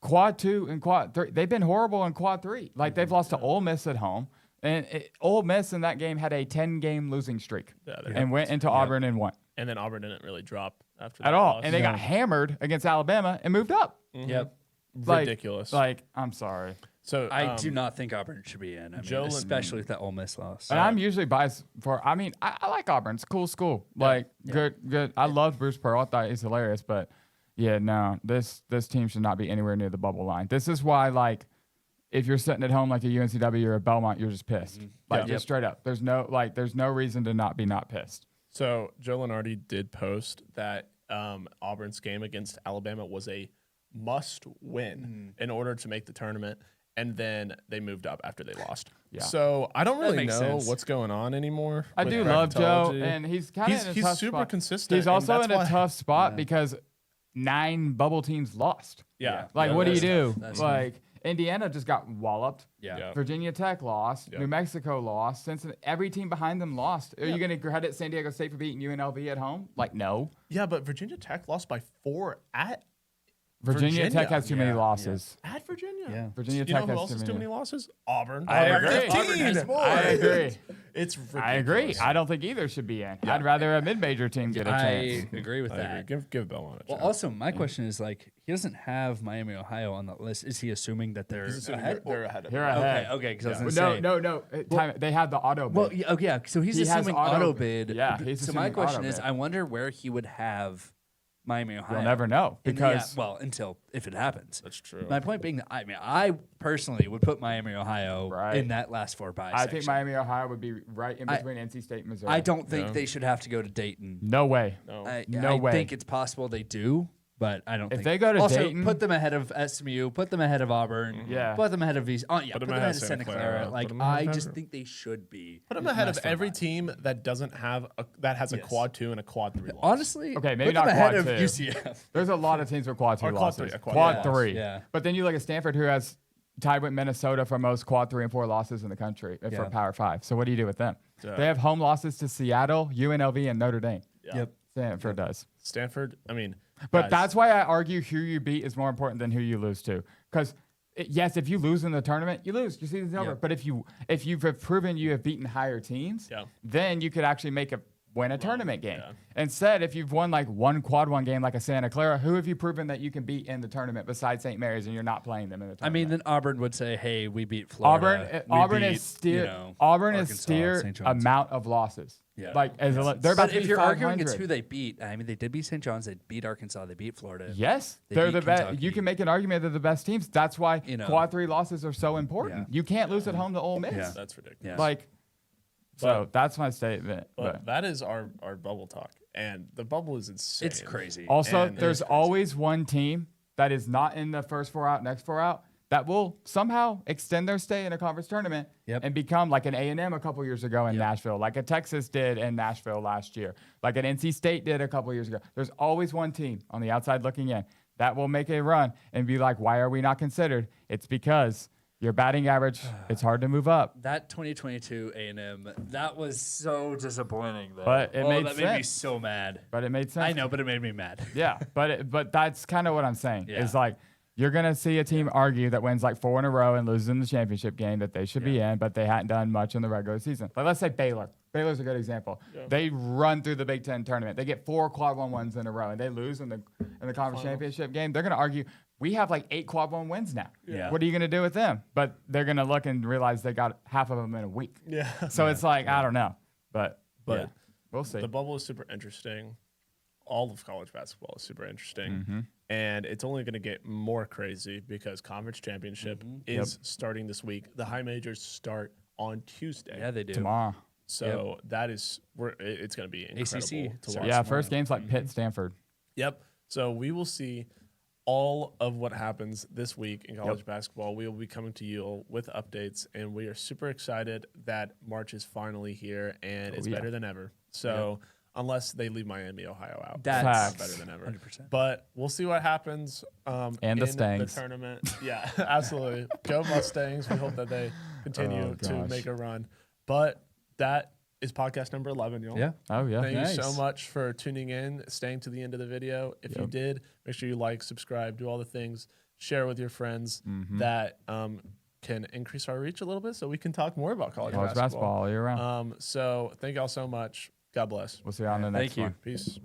quad 2 and quad 3, they've been horrible in quad 3. Like they've lost to Ole Miss at home. And Ole Miss in that game had a 10-game losing streak and went into Auburn and won. And then Auburn didn't really drop after that At all. loss. And they got hammered against Alabama and moved up. Yep. Ridiculous. Like, I'm sorry. So I do not think Auburn should be in. I mean, especially with that Ole Miss loss. And I'm usually biased for, I mean, I like Auburn. It's a cool school. Like, good. I love Bruce Pearl. I thought he's hilarious. But, yeah, no, this team should not be anywhere near the bubble line. This is why, like, if you're sitting at home like a UNCW or a Belmont, you're just pissed. Like, just straight up. There's no reason to not be pissed. So Joe Lenardi did post that Auburn's game against Alabama was a must-win in order to make the tournament, and then they moved up after they lost. Yeah. So I don't really know what's going on anymore. I do love Joe, and he's kind of in a tough super spot. consistent. He's also in a tough spot because 9 bubble teams lost. Yeah. Like, what do you do? That's Like, Indiana just got walloped. Yeah. Virginia Tech lost. Yep. New Mexico lost. Cincinnati, every team behind them lost. Are you going to credit San Diego State for beating UNLV at home? Like, no. Yeah, but Virginia Tech lost by 4 at Virginia Tech has too many losses. At Virginia. Yeah. Virginia You Tech know who else has has too too many. many losses? Auburn. I agree. Auburn has more. I agree. It's ridiculous. I agree. I don't think either should be in. I'd rather a mid-major team get a chance. I agree with that. Give Belmont a chance. Well, also, my question is, like, he doesn't have Miami, Ohio on the list. Is he assuming that they're ahead? They're ahead of Here them. ahead. Okay, because I was going to say. No. They had the auto bid. Well, yeah, so he's He has assuming auto bid. bid. Yeah, he's so my assuming question auto is, bid. I wonder where he would have Miami, Ohio. You'll never know because until if it happens. That's true. My point being that I personally would put Miami, Ohio Right. in that last 4 buys. I think Miami, Ohio would be right in between NC State and Missouri. I don't think they should have to go to Dayton. No way. I way. think it's possible they do, but I don't If think they go to also, Dayton- put them ahead of SMU, put them ahead of Auburn, Yeah. put them ahead of VC. Oh, yeah, put them ahead of Santa Clara. Put Like, them ahead I of just Denver. think they should be. Put them ahead of last 4 every buys. team that doesn't have that has a Yes. quad 2 and a quad 3 loss. Honestly, Okay, maybe put them not ahead quad of 2. UCF. There's a lot of teams with quad 2 Or quad losses. 3, a quad Quad 3 3. Yeah. But then you look at Stanford, who has tied with Minnesota for most quad 3 and 4 losses in the country for Yeah. Power 5. So what do you do with them? Yeah. They have home losses to Seattle, UNLV, and Notre Dame. Yeah. Yep. Stanford does. Stanford, I mean, But guys, that's why I argue who you beat is more important than who you lose to. Because yes, if you lose in the tournament, you lose. Your season's over. Yep. But if you've proven you have beaten higher teams, Yeah. then you could actually win a tournament game. yeah. Instead, if you've won like one quad 1 game like a Santa Clara, who have you proven that you can beat in the tournament besides St. Mary's and you're not playing them in the I mean, tournament? then Auburn would say, "Hey, we beat Florida. Auburn We is beat, steer you know, Auburn is Arkansas, steer St. John's." amount of losses. Yeah. Like they're about But to if be you're 500. arguing it's who they beat, I mean, they did beat St. John's, they beat Arkansas, they beat Florida. Yes, They they're beat the best. Kentucky. You can make an argument they're the best teams. That's why You know. quad 3 losses are so important. Yeah. You can't lose at home to Ole Miss. Yeah. that's ridiculous. Yeah. Like, so that's my statement. But But that is our bubble talk, and the bubble is insane. It's crazy. also, and there's always one team that is not in the first 4 out, next 4 out, that will somehow extend their stay in a conference tournament Yep. and become like an A&M a couple years ago in Nashville, like a Texas did in Nashville last year, like an NC State did a couple years ago. There's always one team on the outside looking in that will make a run and be like, why are we not considered? It's because your batting average, it's hard to move up. That 2022 A&M, that was so disappointing. Though. But it made that made me sense. so mad. But it made sense. I know, but it made me mad. Yeah, but that's kind of what I'm saying. Yeah. Is like you're gonna see a team argue that wins like 4 in a row and loses in the championship game that they should be in, but they hadn't done much in the regular season. Like let's say Baylor. Baylor's a good example. They run through the Big Ten tournament. They get 4 quad 1 wins in a row, and they lose in the conference championship game. They're gonna argue we have like 8 quad 1 wins now. Yeah. What are you gonna do with them? But they're gonna look and realize they got half of them in a week. Yeah. So it's like I don't know, but But we'll see. the bubble is super interesting. All of college basketball is super interesting. And it's only going to get more crazy because conference championship is starting this week. The high majors start on Tuesday. Yeah, they do. Tomorrow. So that is it's going to be incredible ACC to starts watch. Yeah, first game's like Pitt, Stanford. Yep. So we will see all of what happens this week in college basketball. We will be coming to you with updates, and we are super excited that March is finally here, and it's better than ever. So unless they leave Miami, Ohio out, That's better than ever. 100%. But we'll see what happens And in the Stangs. the tournament. Yeah, absolutely. Go Mustangs. We hope that they continue to make a run. But that is podcast number 11, y'all. Yeah. Oh, yeah. Thank Nice. you so much for tuning in, staying to the end of the video. If you did, make sure you like, subscribe, do all the things, share with your friends that can increase our reach a little bit so we can talk more about college basketball all year round. So thank y'all so much. God bless. We'll see you on the next Thank you. one. Peace.